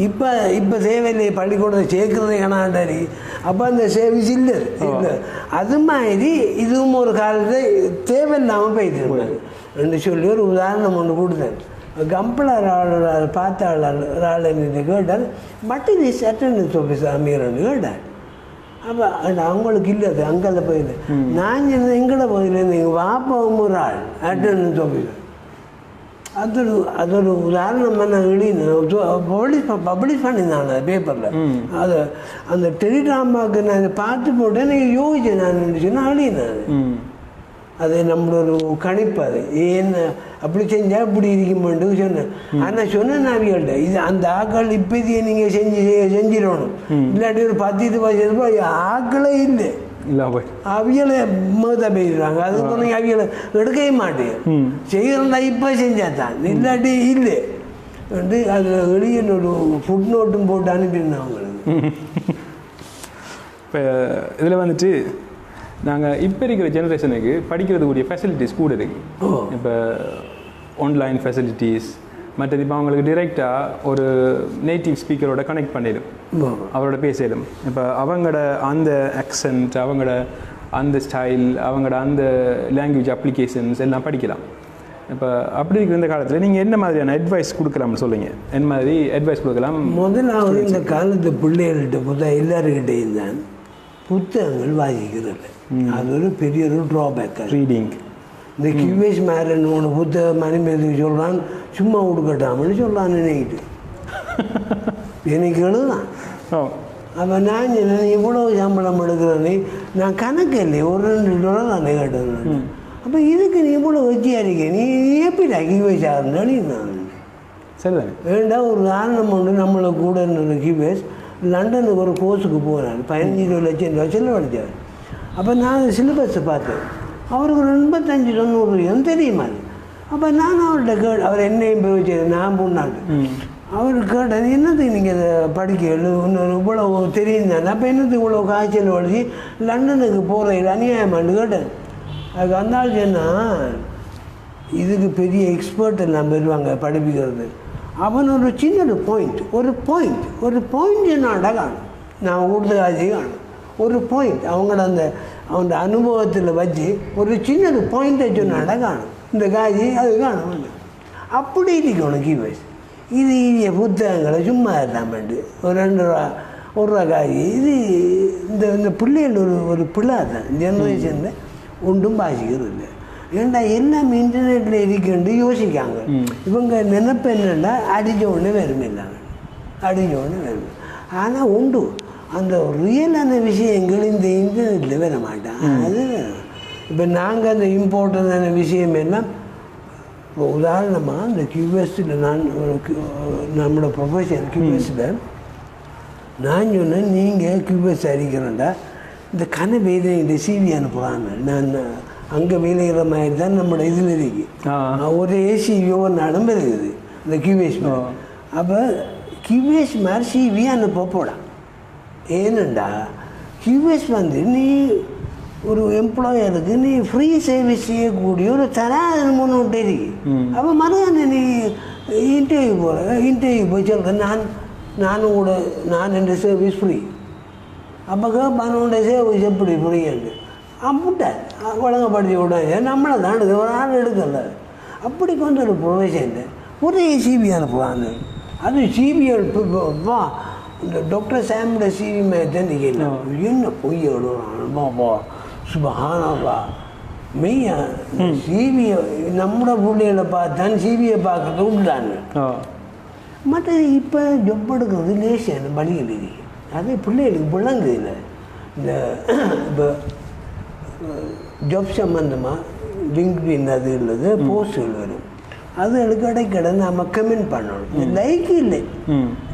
[SPEAKER 2] இப்போ தேவையில்லை பள்ளிக்கூடத்தை சேர்க்கறதே காணாண்டாரி. அப்போ அந்த சேவிஸ் இல்லை இல்லை. அது மாதிரி இதுவும் ஒரு காலத்தில் தேவையில்லாமல் போயிட்டு இருந்தாங்க என்று சொல்லி ஒரு உதாரணம் ஒன்று கொடுத்தேன். கம்பளர் ஆள் பார்த்த ஆள் என்ன கேட்டார், பட் இஸ் அட்டெண்டன்ஸ் ஆஃபீஸர் அமீரன்னு கேட்டார். அப்போ அவங்களுக்கு இல்லை அது அங்கே போயிடு. நான் எங்கட போயிலேருந்து எங்கள் வாப்பாவும் ஒரு ஆள் அட்டெண்டன்ஸ் ஆஃபீஸர். அது ஒரு உதாரணமாக நான் எழுதினேன், பப்ளிஷ் பண்ணியிருந்தாங்க பேப்பரில். அது அந்த டெலிகிராமாவுக்கு நான் இதை பார்த்து போட்டு எனக்கு யோசிச்சேன். நான் நினச்சேன்னா எழுதினேன். அது நம்மளோட கணிப்பு. அது ஏன்னு அப்படி செஞ்சால் இப்படி இருக்குமெண்டு சொன்னேன். ஆனால் சொன்னேன் அவியல்கிட்ட, இது அந்த ஆக்கள் இப்போதையே நீங்கள் செஞ்சிடணும். இல்லாட்டி ஒரு 10 வருஷத்துக்கு ஆக்களே இல்லை அவியலை மேத போயிடுறாங்க. அது நீங்கள் அவியலை எடுக்கவே மாட்டேன். செய்கிறதா இப்போ செஞ்சாதான் இல்லாட்டி இல்லை வந்து அது வெளியே ஒரு ஃபுட் நோட்டும் போட்டு அனுப்பியிருந்தேன் அவங்களுக்கு.
[SPEAKER 1] இப்போ இதில் வந்துட்டு நாங்கள் இப்போ இருக்கிற ஜெனரேஷனுக்கு படிக்கிறதுக்குரிய ஃபெசிலிட்டிஸ் கூட இருக்குது. இப்போ ஆன்லைன் ஃபெசிலிட்டிஸ் மற்றது. இப்போ அவங்களுக்கு டிரெக்டாக ஒரு நேட்டிவ் ஸ்பீக்கரோட கனெக்ட் பண்ணிடும், அவரோட பேசிடும். இப்போ அவங்களோட அந்த ஆக்சென்ட், அவங்களோட அந்த ஸ்டைல், அவங்களோட அந்த லாங்குவேஜ் அப்ளிகேஷன்ஸ் எல்லாம் படிக்கலாம். இப்போ அப்படி இருக்கிற இந்த காலத்தில் நீங்கள் என்ன மாதிரியான அட்வைஸ் கொடுக்கலாம்னு சொல்லுங்கள். என்ன மாதிரி அட்வைஸ் கொடுக்கலாம்?
[SPEAKER 2] முதலாவது இந்த காலத்து பிள்ளைகள்கிட்ட எல்லாருக்கிட்டையும் தான் புத்தகங்கள் வாசிக்கிறது. அது ஒரு பெரிய ஒரு ட்ராபேக். ரீடிங் இந்த கியூஎஸ் மேரன் ஒன்று புத்தகம் மணிமேதுக்கு சொல்கிறான், சும்மா கொடுக்கட்டாமன்னு சொல்லலான்னு நினைக்கிட்டு எனக்கு எழுதான். அப்போ நான் இவ்வளோ சம்பளம் எடுக்கிறேன்னு நான் கணக்கு இல்லை, ஒரு $2 நான் கேட்டேன். அப்போ இதுக்கு நீ இவ்வளோ வச்சியா இருக்க, நீ எப்படிடா கியூஎஸ் ஆகுறான்னு நான்
[SPEAKER 1] சரிதானே
[SPEAKER 2] வேண்டாம். ஒரு காரணம் ஒன்று நம்மளை கூட இருந்த கியூஎஸ் லண்டனுக்கு ஒரு கோர்ஸுக்கு போகிறார். 15-20 லட்சம் ரூபா செலவழிச்சார். அப்போ நான் சிலபஸை பார்த்தேன். அவருக்கு 85-90 தெரியுமா? அப்போ நான் அவர்கிட்ட அவர் என்னையும் போய் வச்சு நான் பொண்ணாட்டு அவர் கேட்டேன், என்னத்துக்கு நீங்கள் இதை படிக்க இன்னொரு இவ்வளோ தெரியும் தானே, அப்போ என்னத்துக்கு இவ்வளோ காய்ச்சல் வலிச்சு லண்டனுக்கு போகிற அநியாயமானு கேட்டேன். அதுக்கு அந்த ஆள் சொன்னால் இதுக்கு பெரிய எக்ஸ்பர்ட் எல்லாம் வருவாங்க படிப்பிக்கிறது. அவன் ஒரு சின்ன ஒரு பாயிண்ட் என்னடா காணும், நான் கொடுத்த காட்சி காணும். ஒரு பாயிண்ட் அவங்களோட அந்த அனுபவத்தில் வச்சு ஒரு சின்ன பாயிண்ட்டை சொன்னாடா காணும். இந்த காட்சி அது காணும். அப்படி இருக்கணும் கீவேஸ். இது புத்தகங்களை சும்மா இருந்தாமண்டு ஒரு $2 காட்சி. இது இந்த பிள்ளைகள் ஒரு பிள்ளை தான் ஜெனரேஷனில் ஒன்றும் பாசிக்கிறது இல்லை. ஏன்டா எல்லாம் இன்டர்நெட்டில் இருக்குன்னு யோசிக்காங்க. இவங்க நினைப்பு என்னென்னா அடித்த உடனே வரும், இல்லாங்க அடித்த உடனே வரும். ஆனால் உண்டு அந்த ரியலான விஷயங்கள் இந்த இன்டர்நெட்டில் வர மாட்டான். அது இப்போ நாங்கள் அந்த இம்பார்ட்டண்டான விஷயம் எல்லாம் இப்போ உதாரணமாக இந்த கியூஎஸ்சில் நான் நம்மளோட ப்ரொஃபஷன் கியூஎஸ்சில் நான் சொன்னேன், நீங்கள் கியூஎஸ் அடிக்கிறேன்டா இந்த வேலையை சிவி அனுப்புகிறாங்க. நான் அங்கே வேலைகிற மாதிரி தான் நம்மளோட இதில் இருக்கு. ஒரு ஏசிவியோ ஒரு நடம்பு இருக்குது இந்த கியூஎஸ். அப்போ கியூஎஸ் மாதிரி சிவி அனுப்ப போடான். ஏனண்டா கியூஎஸ் வந்து நீ ஒரு எம்ப்ளாயருக்கு நீ ஃப்ரீ சர்வீஸ் செய்யக்கூடிய ஒரு தராதன முன்னோட்டு இருக்கு. அப்போ மறுதானே நீ இன்டர்வியூ போய் சொல்கிறேன், நானும் கூட நான் என் சர்வீஸ் ஃப்ரீ. அப்போ கேட்பானோட சர்வீஸ் எப்படி ஃப்ரீன்னு அப்படின்ட்டார். ஒழுங்கப்படுத்தி விடாது, நம்மளை தான் எடுக்க ஒரு ஆள் எடுக்கல. அப்படி கொஞ்சம் ஒரு ப்ரொஃபஷன் ஒரே சிபி அனுப்புவாங்க. அது சிபிஐ வா இந்த டாக்டர் சாமோட சிவி மாதிரி நிற்கலாம். என்ன பொய் எழுதுறான் சுபஹானல்லா. மெய்யா சிபிஐ நம்மளோட பிள்ளைகளை பார்த்தான் சிபிஐ பார்க்கறது விட்டாங்க. மற்ற இப்போ ஜொப் எடுக்கிறது லேசியான வழிகள் இருக்கு. அது பிள்ளைகளுக்கு விளங்குது இல்லை. இந்த இப்போ ஜாப் சம்மந்தமாக லிங்க்டின் அது உள்ளது போஸ்ட்டுகள் வரும். அது இடைக்கிட நம்ம கமெண்ட் பண்ணணும். லைக் இல்லை,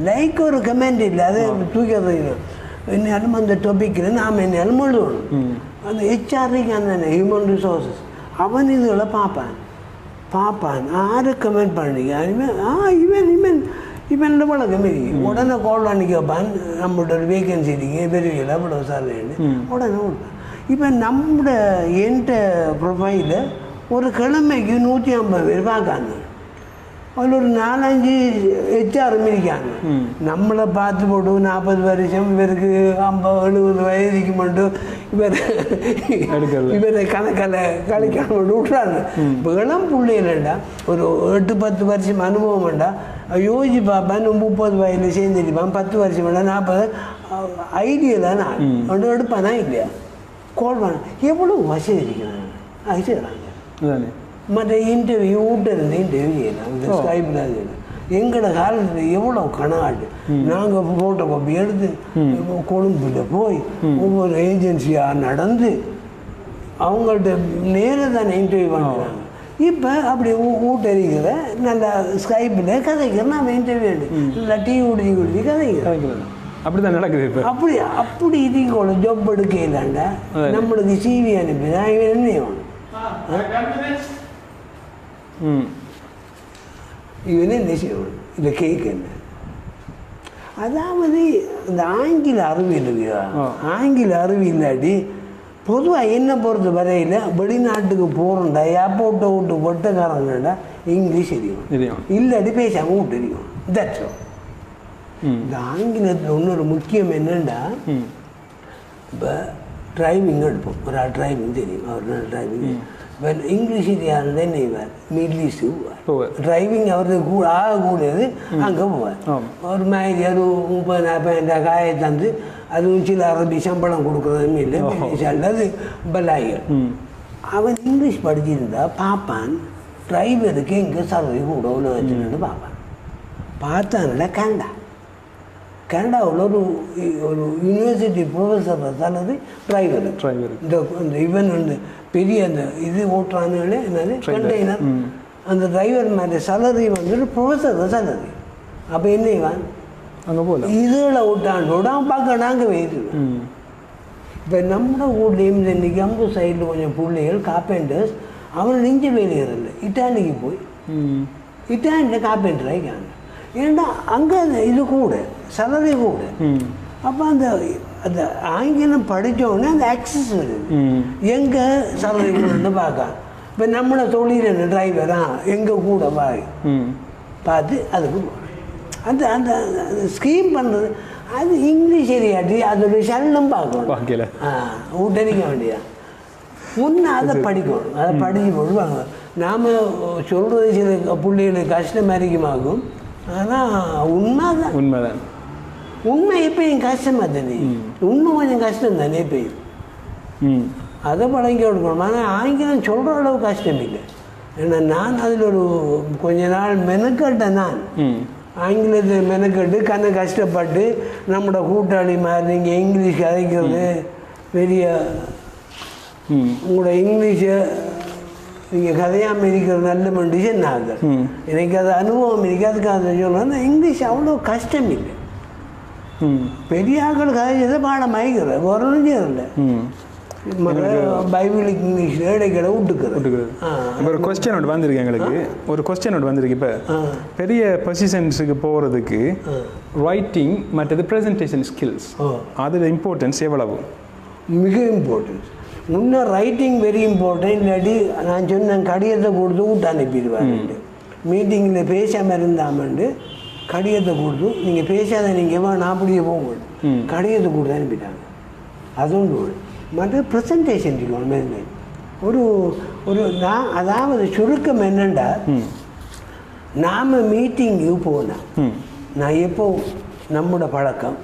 [SPEAKER 2] லைக் ஒரு கமெண்ட் இல்லை, அதை தூக்கிறது. என்னாலும் அந்த டாப்பிக்கில் நாம் என்னாலும் எழுதணும். அந்த ஹெச்ஆர்க்கு அந்த ஹியூமன் ரிசோர்ஸஸ் அவன் இதுகளை பார்ப்பான் யாரு கமெண்ட் பண்ணிக்க இவன் வழக்கம் உடனே கால் பண்ணி கேட்பான். நம்மளோட ஒரு வேகன்சி இருக்கீங்க பெரிய அவ்வளோ சார்ன்னு உடனே கொடுப்பான். இப்போ நம்மளோட என்கிட்ட ப்ரொஃபைலில் ஒரு கிழமைக்கு 150 பேர் பார்க்காங்க. அதில் ஒரு 4-5 ஹெச்ஆரும் இருக்காங்க. நம்மளை பார்த்து போட்டு 40 வருஷம் இவருக்கு 50-70 வயதுக்கு மட்டும் இவரை கணக்கில் கழிக்காம விட்டுறாங்க. இப்போ இளம் பிள்ளைகளா ஒரு 8-10 வருஷம் அனுபவம் வேண்டா யோசிச்சு பார்ப்பேன். 30 வயதில் சேர்ந்துருப்பான், 10 வருஷம் வேண்டாம், 40 ஐடியெல்லாம் நான் ஒன்று எடுப்பானா இல்லையா கால் பண்ண எவ்வளோ வசதி இருக்கிறாங்க. அது செய்கிறாங்க. மற்ற இன்டர்வியூ இருந்து இன்டர்வியூ செய்யலாம். இந்த ஸ்கைப்பில் அது எங்களோட காலத்தில் எவ்வளோ கணக்காட்டு நாங்கள் ஃபோட்டோ காப்பி எடுத்து கொழும்புல போய் ஒவ்வொரு ஏஜென்சியாக நடந்து அவங்கள்ட்ட நேராக தானே இன்டர்வியூ பண்ணுறாங்க. இப்போ அப்படி ஊட்டறிக்கிற நல்லா ஸ்கைப்பில் கதைக்கிற நாம் இன்டர்வியூ நல்லா டீ குடிச்சு கதைக்கிறோம்.
[SPEAKER 1] அப்படிதான் நடக்குது. இப்போ
[SPEAKER 2] அப்படி இருக்கோட ஜாப் எடுக்கலாண்டா நம்மளுக்கு சிவி அனுப்பி தான் இவன் என்ன செய்வான். இவனே என்ன செய்வான் இல்லை கேட்க என்ன. அதாவது இந்த ஆங்கில அறிவியல் இல்லையா, ஆங்கில அறிவியல் இல்லாட்டி பொதுவாக என்ன பொறுத்த வரையில் வெளிநாட்டுக்கு போகிறோண்டா ஏர்போர்ட்டை விட்டு ஒட்டக்காரங்கடா இங்கிலீஷ் தெரியும், இல்லாட்டி பேசாமல் விட்டு தெரியும். That's all. இந்த ஆங்கிலத்தில் இன்னொரு முக்கியம் என்னென்னா இப்போ டிரைவிங் எடுப்போம். ஒரு ஆள் டிரைவிங் தெரியும், அவர் நல்ல டிரைவிங். இப்போ இங்கிலீஷ் யாருன்னா நெய்வார் மிடில் ஈஸ்ட்டு போவார். டிரைவிங் அவருக்கு ஆகக்கூடியது அங்கே போவார். ஒரு மாதிரி ஒரு 30-40 காயை தந்து அதுவும் சில அரபி சம்பளம் கொடுக்குறதுமே இல்லை, அது பலாயிகள். அவன் இங்கிலீஷ் படிச்சிருந்தா பார்ப்பான் டிரைவருக்கு எங்கே சர்வை கூட உள்ள வச்சுன்னு பார்ப்பான். பார்த்தான்ல கனடாவில் ஒரு யூனிவர்சிட்டி ப்ரொஃபஸர் அல்லது டிரைவர் இந்த இவன் வந்து பெரிய அந்த இது ஓட்டுறானுங்களே என்னது கண்டெய்னர் அந்த டிரைவர் மாதிரி சேலரி வந்துட்டு ப்ரொஃபஸர் தான் சேலரி. அப்போ என்ன இவன் அங்கே போகல இதில் விட்டான் பார்க்க நாங்கள் வெயிடுவேன். இப்போ நம்ம ஊர்லேயும் இன்றைக்கி அம்பு சைடில் கொஞ்சம் பிள்ளைகள் கார்பெண்டர்ஸ் அவன் நெஞ்சு வேலையிறல இட்டாண்டிக்கு போய் இட்டாண்டில் கார்பெண்டர் ஆகிக்காங்க. ஏன்னா அங்கே இது கூட சேலரி கூட. அப்போ அந்த ஆங்கிலம் படித்தோடனே அந்த ஆக்சஸ் வருது எங்கே சேலரி கூடன்னு பார்க்க. இப்போ நம்மளை தொழில் டிரைவரா எங்கே கூட பாய் பார்த்து அதுக்கு அந்த அந்த ஸ்கீம் பண்ணுறது அது இங்கிலீஷ் ஏரியாட்டி அதோடைய சல்லும் பார்க்கணும். ஊட்டணிக்க வேண்டியா முன்னே அதை படிக்கணும். அதை படித்து போடுவாங்க. நாம் சொல்கிறது சில பிள்ளைகளுக்கு கஷ்டம் அதிகமாகும். ஆனால் உண்மைதான் உண்மை எப்பயும் கஷ்டமாக தானே, உண்மை கொஞ்சம் கஷ்டம் தானே எப்பயும் அதை பழங்கி கொடுக்கணும். ஆனால் ஆங்கிலம் சொல்கிற அளவு கஷ்டம் இல்லை. ஏன்னா நான் அதில் ஒரு கொஞ்ச நாள் மெனக்கட்டேன். நான் ஆங்கிலத்தை மெனக்கட்டு கஷ்டப்பட்டு நம்மளோட கூட்டாளி மாதிரி நீங்கள் இங்கிலீஷ் கதைக்கிறது பெரிய உங்களோட இங்கிலீஷை நீங்கள் கதையாமல் இருக்கிறது நல்ல மண்டிஷன் ஆகுது. எனக்கு அது அனுபவம் இருக்குது. அதுக்காக சொல்லணும்னா இங்கிலீஷ் அவ்வளோ கஷ்டம் இல்லை. பெரிய ஆக்கள் கதைச்சதை பாடம் ஆகிக்கிற வரணும் செய்யல பைபிள் இங்கிலீஷில் இடைக்கிட விட்டுக்கிறது.
[SPEAKER 1] ஒரு கொஸ்டின் ஒன்று வந்திருக்கு எங்களுக்கு. ஒரு கொஸ்டின் ஒன்று வந்திருக்கு. இப்போ பெரிய பொசிஷன்ஸுக்கு போகிறதுக்கு ரைட்டிங் மற்றது ப்ரெசன்டேஷன் ஸ்கில்ஸ் அதில் இம்பார்ட்டன்ஸ் எவ்வளவு?
[SPEAKER 2] மிக இம்பார்ட்டன்ஸ். முன்னே ரைட்டிங் வெரி இம்பார்ட்டன்ட். இல்லாட்டி நான் சொன்னேன் கடிதத்தை கொடுத்து விட்டு அனுப்பிடுவாங்க. மீட்டிங்கில் பேசாமல் இருந்தாமண்டு கடிதத்தை கொடுத்து நீங்கள் பேசாத நீங்கள் நான் அப்படியே போக கடிதத்தை கொடுத்து அனுப்பிட்டாங்க. அதுவும் மற்ற ப்ரெசன்டேஷன் இருக்கணும். ஒரு ஒரு நான் அதாவது சுருக்கம் என்னண்டா நாம் மீட்டிங்கு போனால் நான் எப்போ நம்மளோட பழக்கம்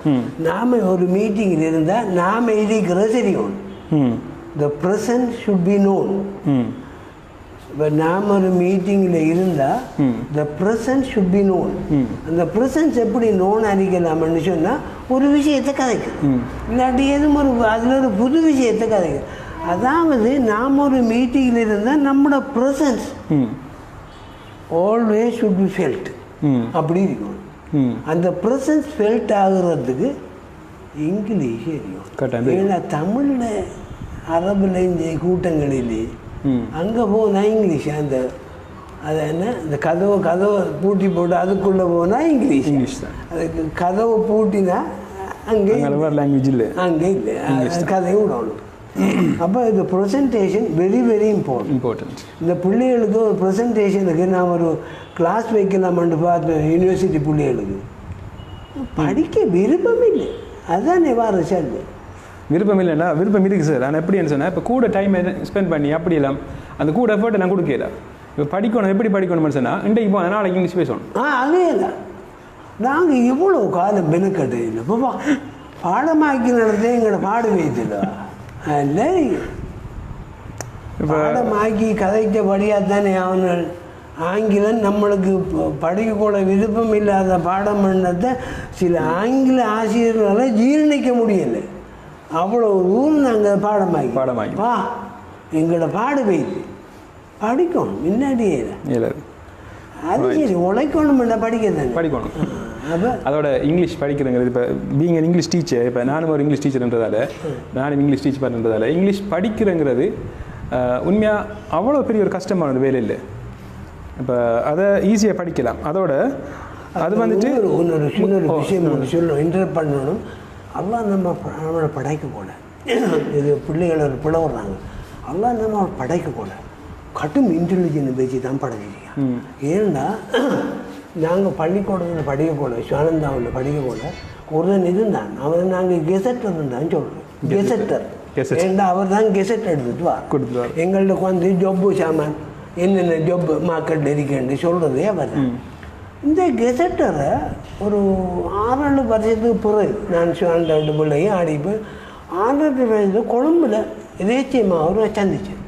[SPEAKER 2] நாம் ஒரு மீட்டிங்கில் இருந்தால் நாம் இருக்கிறது தெரியும். The present should be known. இப்போ நாம் ஒரு மீட்டிங்கில் இருந்தால் the present should be known. அந்த ப்ரெசன்ஸ் எப்படி நோன் அறிக்கலாம்னு சொன்னால் ஒரு விஷயத்தை கதைக்கும். இல்லாட்டி எதுவும் ஒரு அதில் ஒரு புது விஷயத்தை கதைக்கும். அதாவது நாம் ஒரு மீட்டிங்கில் இருந்தால் நம்மளோட presence always should be felt அப்படி இருக்கணும். அந்த ப்ரெசன்ஸ் ஃபெல்ட் ஆகுறதுக்கு இங்கிலீஷ் தெரியும். ஏன்னா தமிழில் அரபில் இந்த கூட்டங்களிலே அங்கே போனால் இங்கிலீஷ் அந்த அது என்ன இந்த கதவை பூட்டி போட்டு அதுக்குள்ளே போனால் இங்கிலீஷ் தான். அதுக்கு கதவை பூட்டினா அங்கே
[SPEAKER 1] லாங்குவேஜ் இல்லை,
[SPEAKER 2] அங்கே இல்லை, கதையும் விடணும். அப்போ இந்த ப்ரெசன்டேஷன் வெரி வெரி இம்பார்ட்டன்ட். இந்த பிள்ளைகளுக்கு ஒரு ப்ரெசன்டேஷனுக்கு நான் ஒரு கிளாஸ் வைக்கலாமான்னு பார்த்தேன். யூனிவர்சிட்டி பிள்ளைகளுக்கு படிக்க விருப்பம் இல்லை, அதுதான் நிவாரண சார்.
[SPEAKER 1] விருப்பம் இல்லைன்னா விருப்பம் இருக்குது சார். நான் எப்படின்னு சொன்னேன், இப்போ கூட டைம் ஸ்பெண்ட் பண்ணி அப்படி எல்லாம் அந்த கூட எஃபர்ட் எல்லாம் கொடுக்கல. இப்போ படிக்கணும், எப்படி படிக்கணும்னு சொன்னால் இன்றைக்கு இப்போ நாளைக்கு இங்கிலீஷ் பேசணும்.
[SPEAKER 2] அதே தான் நாங்கள் இவ்வளோ காலம் மெனுக்கட்டு இல்லை. இப்போ பாடமாக்கி நடந்தே எங்களோட பாடு வைத்துல இல்லை, பாடமாக்கி கதைக்கபடியாக தானே அவர்கள் ஆங்கிலம் நம்மளுக்கு படிக்கக்கூட விருப்பம் இல்லாத பாடம் பண்ணதை சில ஆங்கில ஆசிரியர்களால் ஜீரணிக்க முடியலை. அவ்வளோ தூரம் நாங்கள் பாடமாக்கி வா எங்களோட பாடு வைத்து படிக்கணும் முன்னாடியே அது சரி உழைக்கணும் இல்லை
[SPEAKER 1] படிக்கணும். அதோட இங்கிலீஷ் படிக்கிறங்கிறது இப்போ பீங் இங்கிலீஷ் டீச்சர், இப்போ நானும் ஒரு இங்கிலீஷ் டீச்சர்ன்றதால நானும் இங்கிலீஷ் டீச் பண்ணுறதால இங்கிலீஷ் படிக்கிறங்கிறது உண்மையாக அவ்வளோ பெரிய ஒரு கஷ்டமான வேலை இல்லை. இப்போ அதை ஈஸியாக படிக்கலாம். அதோட அது வந்துட்டு
[SPEAKER 2] இன்னொரு சின்ன விஷயம் சொல்லணும், இன்டர்வியூ பண்ணணும். அதெல்லாம் நம்மளை படைக்கக்கூட இது பிள்ளைகளை பிளவுறாங்க. அதெல்லாம் நம்ம படைக்கக்கூட கட்டும் இன்டெலிஜென்ட் பேச்சு தான் படைச்சிருக்கேன். ஏன்னா நாங்கள் பள்ளிக்கூடத்தில் படிக்கக்கூட சுவானந்தாவில் படிக்கக்கூட ஒருத்தன் இருந்தான். அவர் நாங்கள் கெசட்டர் இருந்தான்னு சொல்கிறோம். கெசட்டர் ஏன்னா அவர் தான் கெசட் எடுத்துட்டு வா எங்களுக்கு வந்து ஜொப்பு சாமான் என்னென்ன ஜொப்பு மார்க்கெட்டில் இருக்கேன்னு சொல்கிறதே அவர். இந்த கெசட்டரை ஒரு 6-7 வருஷத்துக்கு பிறகு நான் சுவானந்தாவிட்டு பிள்ளையும் ஆடிப்போ 6-8 வயசில் கொழும்பில் ரேச்சியமாக அவர் சந்திச்சேன்.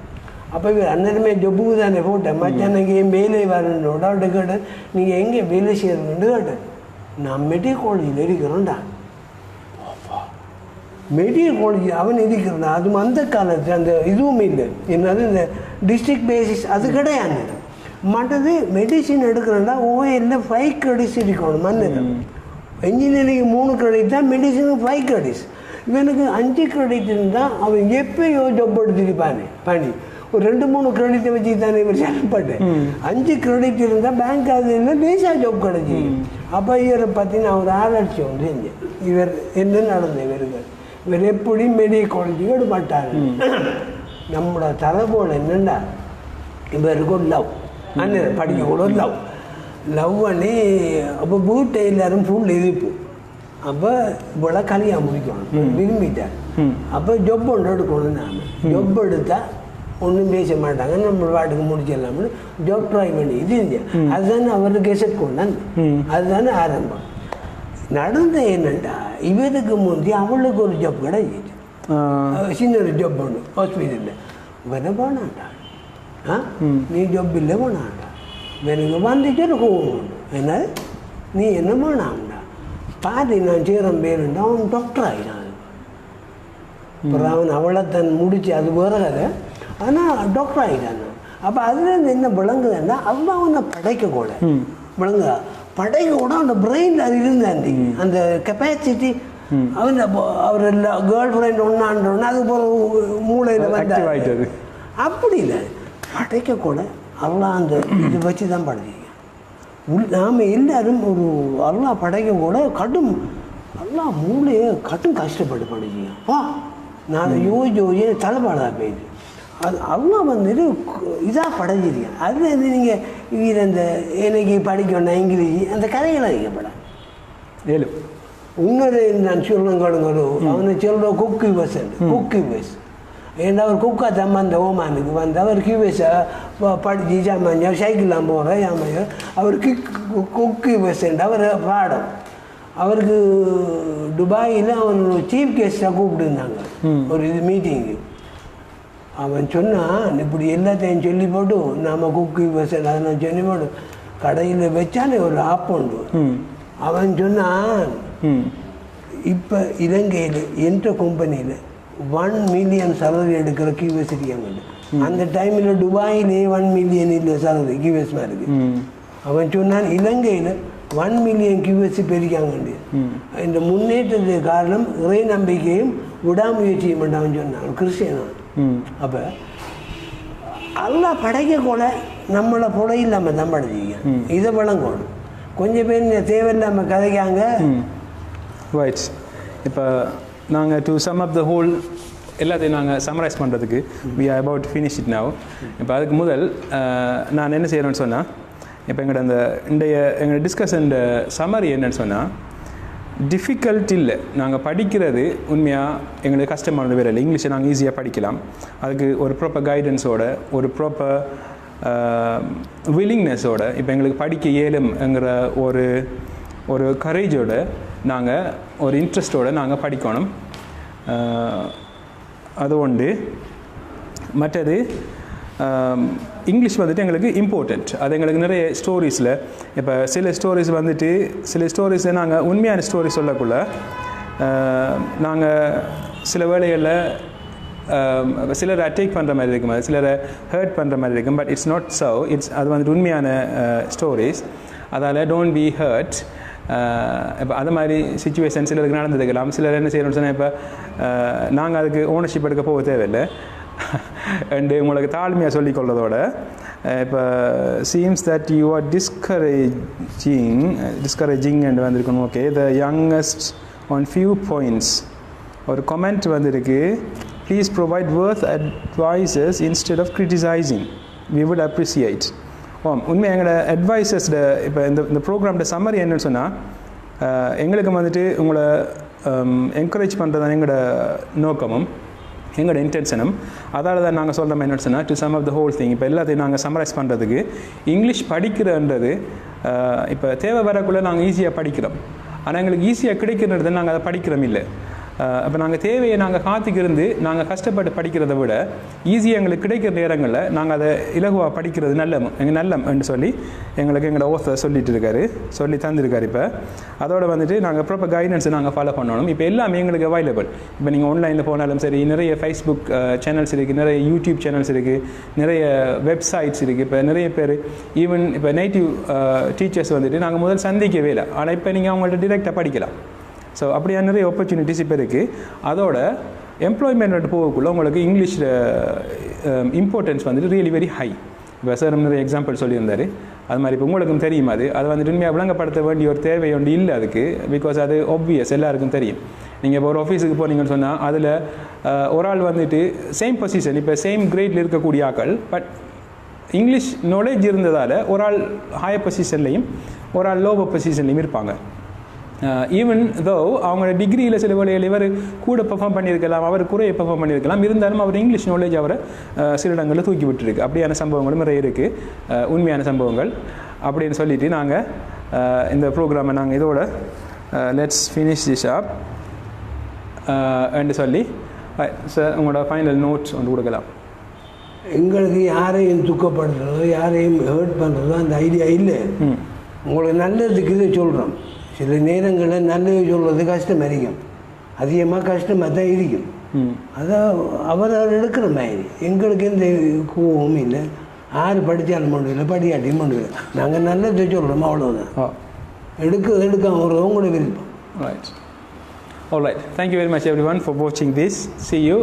[SPEAKER 2] அப்போ அன்னமே ஜொப்புக்கு தானே போட்டேன். மச்சான் நீங்கள் என் வேலை வரணுன்னோட அவர்கிட்ட கேட்டேன், நீங்கள் எங்கே வேலை செய்யணுன்னு கேட்டேன். நான் மெடிக்கல் காலேஜில் இருக்கிறோம்டா. மெடிக்கல் காலேஜ் அவன் இருக்கிறான். அதுவும் அந்த காலத்தில் அந்த இதுவும் இல்லை, என்னது இந்த டிஸ்ட்ரிக்ட் பேசிஸ் அது கிடையாது. மற்றது மெடிசின் எடுக்கிறேன்னா ஓஎல்ல 5 கிரெடிட்ஸ் இருக்கணும். மண்ணில் இன்ஜினியரிங் 3 கிரெடிட் தான், மெடிசனுக்கு 5 கிரெடிட்ஸ். இவனுக்கு 5 கிரெடிட் இருந்தால் அவன் எப்பயோ ஜப் எடுத்துருப்பானே பண்ணி ஒரு 2-3 கிரெடிட்டை வச்சு தானே இவர் செயல்பட்டேன். 5 கிரெடிட் இருந்தால் பேங்க் அதில் லேசாக ஜப் கிடச்சி. அப்போ இவரை பற்றி நான் ஒரு ஆராய்ச்சியம் செஞ்சேன். இவர் என்ன நடந்தது, இவர் எப்படி மெடிக்கல் காலேஜுக்கு எடுப்பட்டாங்க. நம்மளோட தலைபோல் என்னென்னா இவருக்கு ஒரு லவ், அண்ணன் படிக்கக்கூட ஒரு லவ் பண்ணி அப்போ வீட்டை எல்லாரும் ஃபுல் எதிர்ப்பு. அப்போ இவ்வளோ கல்யாணம் முடிக்கணும் விரும்பிட்டார். அப்போ ஜொப் ஒன்று எடுக்கணும். நான் ஜொப் எடுத்தால் ஒன்றும் பேச மாட்டாங்க, நம்ம வாட்டுக்கு முடிச்சிடலாம்னு ஜாப் ட்ரை பண்ணி இது இருந்தேன். அதுதானே அவருக்கு கெசட் கொண்டாந்து, அதுதானே ஆரம்பம். நடந்த என்னண்டா இவருக்கு முந்தி அவளுக்கு ஒரு ஜாப் கிடைச்சிச்சு, சின்ன ஒரு ஜாப் ஒன்று ஹாஸ்பிட்டலில். வேற போனாண்டா நீ ஜாப் இல்லை போனாண்டா, எனக்கு வந்துச்சு ஒரு கோவம் உண்டு. என்ன நீ என்ன போனாண்டா பாதி நான் சேரம் பேருண்டா அவன் டாக்டர் ஆகினான். அப்புறம் அவன் அவளை தன் முடிச்சு அது வேற கதை, ஆனால் டாக்டர் ஆகிட்டாங்க. அப்போ அதுலேருந்து என்ன விளங்குதுன்னா அவன் அவனை படைக்கக்கூட விளங்குதா, படைக்கக்கூட அந்த பிரெயினில் அது இருந்தாண்டி அந்த கெப்பாசிட்டி அவன் அவர் கேர்ள் ஃப்ரெண்ட் ஒன்றான்றோன்னா அது போகிற மூளையில் வந்து அப்படி இல்லை படைக்கக்கூட அவளாம் அந்த இது வச்சு தான் படைச்சிங்க. நாம் எல்லாரும் ஒரு அல்லா படைக்கக்கூட கடும் அல்லா மூளையை கடும் கஷ்டப்பட்டு படைச்சிங்க. நான் யோசிச்சு தலைப்பாடாக போயிடுது. அது அல்லா வந்துட்டு இதாக படைஞ்சிருக்கேன். அது வந்து நீங்கள் இது அந்த எனக்கு படிக்கணும் இங்கிலீஷ் அந்த கதைகளை வைக்கப்படாது.
[SPEAKER 1] ஏழு
[SPEAKER 2] இன்னொரு நான் சொல்லுங்க அவனை சொல்கிற குக்கு பஸ் ஏன்னா அவர் குக்கா தம்மா அந்த ஓமானுக்கு வந்து அவர் கியூஎஸை படிச்சு சாமான் சைக்கிளாக போகிற சாமான் அவருக்கு குக்கு பஸ் அவர் பாடம். அவருக்கு துபாயில் அவன் சீஃப் கெஸ்டாக கூப்பிட்டுருந்தாங்க ஒரு இது மீட்டிங்கு. அவன் சொன்னான் இப்படி எல்லாத்தையும் சொல்லி போட்டு நாம் குக்கு பஸ் அதெல்லாம் சொல்லி போட்டு கடையில் வச்சானே ஒரு ஆப் உண்டு. அவன் சொன்னான் இப்போ இலங்கையில் என்ற கம்பெனியில் 1 million salary எடுக்கிற QS இருக்காங்க. அந்த டைமில் துபாயிலே 1 million இல்லை salary QS மாதிரி. அவன் சொன்னான் இலங்கையில் 1 million QS பெருக்காங்க. இந்த முன்னேற்றத்துக்கு காரணம் இறை நம்பிக்கையும் விடாமுயற்சியும் அவன் சொன்னான் கிறிஸ்டியனான். அப்போ எல்லாம் படைக்க கூட நம்மளை போல இல்லாமல் தான் படைச்சிக்க இதை வழங்கணும். கொஞ்சம் பேர் தேவையில்லாமல் கதைக்காங்க.
[SPEAKER 1] ரைட். இப்போ நாங்கள் to sum up the whole எல்லாத்தையும் நாங்கள் சம்மரைஸ் பண்ணுறதுக்கு we are about finish it now. இப்போ அதுக்கு முதல் நான் என்ன செய்கிறேன்னு சொன்னால், இப்போ எங்களோட டிஸ்கஷன் சம்மரி என்னன்னு சொன்னால், டிஃபிகல்ட் இல்லை. நாங்கள் படிக்கிறது உண்மையாக எங்களுக்கு கஷ்டமானது வேறு இல்லை. இங்கிலீஷை நாங்கள் ஈஸியாக படிக்கலாம். அதுக்கு ஒரு ப்ராப்பர் கைடன்ஸோட, ஒரு ப்ராப்பர் வில்லிங்னஸோட, இப்போ எங்களுக்கு படிக்க இயலும்ங்கிற ஒரு கரேஜோட நாங்கள் ஒரு இன்ட்ரெஸ்டோடு நாங்கள் படிக்கணும். அது ஒன்று. மற்றது இங்கிலீஷ் வந்துட்டு எங்களுக்கு இம்பார்ட்டண்ட். அது எங்களுக்கு நிறைய ஸ்டோரிஸில், இப்போ சில ஸ்டோரிஸை நாங்கள் உண்மையான ஸ்டோரி சொல்லக்குள்ள நாங்கள் சில வேளைகளில் சிலரை அட்டாக் பண்ணுற மாதிரி இருக்கும், சிலரை ஹர்ட் பண்ணுற மாதிரி இருக்கும். But it's not so. அது வந்துட்டு உண்மையான ஸ்டோரிஸ். அதால் டோன்ட் பி ஹர்ட். இப்போ அது மாதிரி சுச்சுவேஷன் சிலருக்கு நடந்துருக்கலாம். சிலர் என்ன செய்யணும்னு சொன்னால், இப்போ நாங்கள் அதுக்கு ஓனர்ஷிப் எடுக்க போக தேவையில்லை. அண்டு உங்களுக்கு தாழ்மையாக சொல்லிக்கொள்றதோட, இப்போ seems that you are discouraging and வந்திருக்கணும். Okay, the youngest on few points ஒரு கமெண்ட் வந்திருக்கு. Please provide worth advices instead of criticising, we would appreciate. உண்மை எங்களோட அட்வைசஸ்ட இப்போ இந்த ப்ரோக்ராம்ட சம்மரி என்னன்னு சொன்னால், எங்களுக்கு வந்துட்டு உங்களை என்கரேஜ் பண்ணுறது எங்களோட நோக்கமும் எங்களோட இன்டென்ஷனும். அதால் தான் நாங்கள் சொல்கிற மாதிரி என்னன்னு சொன்னால், to sum of the whole thing. இப்போ எல்லாத்தையும் நாங்கள் சம்மரைஸ் பண்ணுறதுக்கு இங்கிலீஷ் படிக்கிறன்றது இப்போ தேவை வரக்குள்ளே நாங்கள் ஈஸியாக படிக்கிறோம். ஆனால் எங்களுக்கு ஈஸியாக கிடைக்கிறது நாங்கள் அதை படிக்கிறோம் இல்லை. அப்போ நாங்கள் தேவையை நாங்கள் காத்துக்கிருந்து நாங்கள் கஷ்டப்பட்டு படிக்கிறத விட ஈஸியாக எங்களுக்கு கிடைக்கிற நேரங்களில் நாங்கள் அதை இலகுவாக படிக்கிறது நல்லம்னு சொல்லி எங்களுக்கு எங்களோட ஓசை சொல்லி தந்திருக்காரு. இப்போ அதோடு வந்துட்டு நாங்கள் ப்ராப்பர் கைடன்ஸை நாங்கள் ஃபாலோ பண்ணணும். இப்போ எல்லாமே எங்களுக்கு அவைலபிள். இப்போ நீங்கள் ஆன்லைனில் போனாலும் சரி, நிறைய ஃபேஸ்புக் சேனல்ஸ் இருக்குது, நிறைய யூடியூப் சேனல்ஸ் இருக்குது, நிறைய வெப்சைட்ஸ் இருக்குது. இப்போ நிறைய பேர் ஈவன் இப்போ நேட்டிவ் டீச்சர்ஸ் வந்துட்டு நாங்கள் முதல் சந்திக்கவே இல்லை. ஆனால் இப்போ நீங்கள் அவங்கள்ட்ட டிரெக்டாக படிக்கலாம். ஸோ அப்படியான நிறைய ஆப்பர்ச்சுனிட்டிஸ் இப்போ இருக்குது. அதோட எம்ப்ளாய்மெண்ட் போகக்குள்ள உங்களுக்கு இங்கிலீஷில் இம்பார்ட்டன்ஸ் வந்துட்டு ரியலி வெரி ஹை. இப்போ சார் நிறைய எக்ஸாம்பிள் சொல்லியிருந்தார். அது மாதிரி இப்போ உங்களுக்கும் தெரியும். அது வந்துட்டு உண்மையாக விளங்கப்படுத்த வேண்டிய ஒரு தேவை ஒன்று இல்லை அதுக்கு. பிகாஸ் அது ஆப்வியஸ், எல்லாருக்கும் தெரியும். நீங்கள் இப்போ ஒரு ஆஃபீஸுக்கு போனீங்கன்னு சொன்னால், அதில் ஒரு ஆள் வந்துட்டு சேம் பொசிஷன், இப்போ சேம் கிரேடில் இருக்கக்கூடிய ஆக்கள், பட் இங்கிலீஷ் நாலேஜ் இருந்ததால் ஒரு ஆள் ஹையர் பொசிஷன்லேயும் ஒரு ஆள் லோவர் பொசிஷன்லேயும் இருப்பாங்க. ஈவன் தோ அவங்களோட டிகிரியில் சில வேலைகள் இவர் கூட பெர்ஃபார்ம் பண்ணியிருக்கலாம், அவர் குறைய பெர்ஃபார்ம் பண்ணியிருக்கலாம். இருந்தாலும் அவர் இங்கிலீஷ் நாலேஜ் அவரை சில இடங்களில் தூக்கி விட்டுருக்கு. அப்படியான சம்பவங்களும் நிறைய இருக்குது, உண்மையான சம்பவங்கள். அப்படின்னு சொல்லிட்டு நாங்கள் இந்த ப்ரோக்ராமை நாங்கள் இதோட லெட்ஸ் ஃபினிஷ் திஸ் அப் என்று சொல்லி சார் உங்களோட ஃபைனல் நோட்ஸ் ஒன்று கொடுக்கலாம்.
[SPEAKER 2] எங்களுக்கு யாரையும் துக்கப்படுத்துறதோ யாரையும் ஹர்ட் பண்ணுறதோ அந்த ஐடியா இல்லை. உங்களுக்கு நல்லதுக்கு இதை சொல்கிறோம். சில நேரங்களில் நல்லது சொல்கிறது கஷ்டம் இருக்கும், அதிகமாக கஷ்டமாக தான் இருக்கும். அதான் அவர் எடுக்கிற மாதிரி எங்களுக்கு எந்த கோவமும் இல்லை. யார் படித்தாலும் பண்ணும் இல்லை, படியாட்டியும் பண்ணும் இல்லை. நாங்கள் நல்லதை சொல்கிறோம், அவ்வளோதான். எடுக்காம ஒரு உங்களோட விருப்பம்.
[SPEAKER 1] All right. Thank you very much everyone for watching this. See you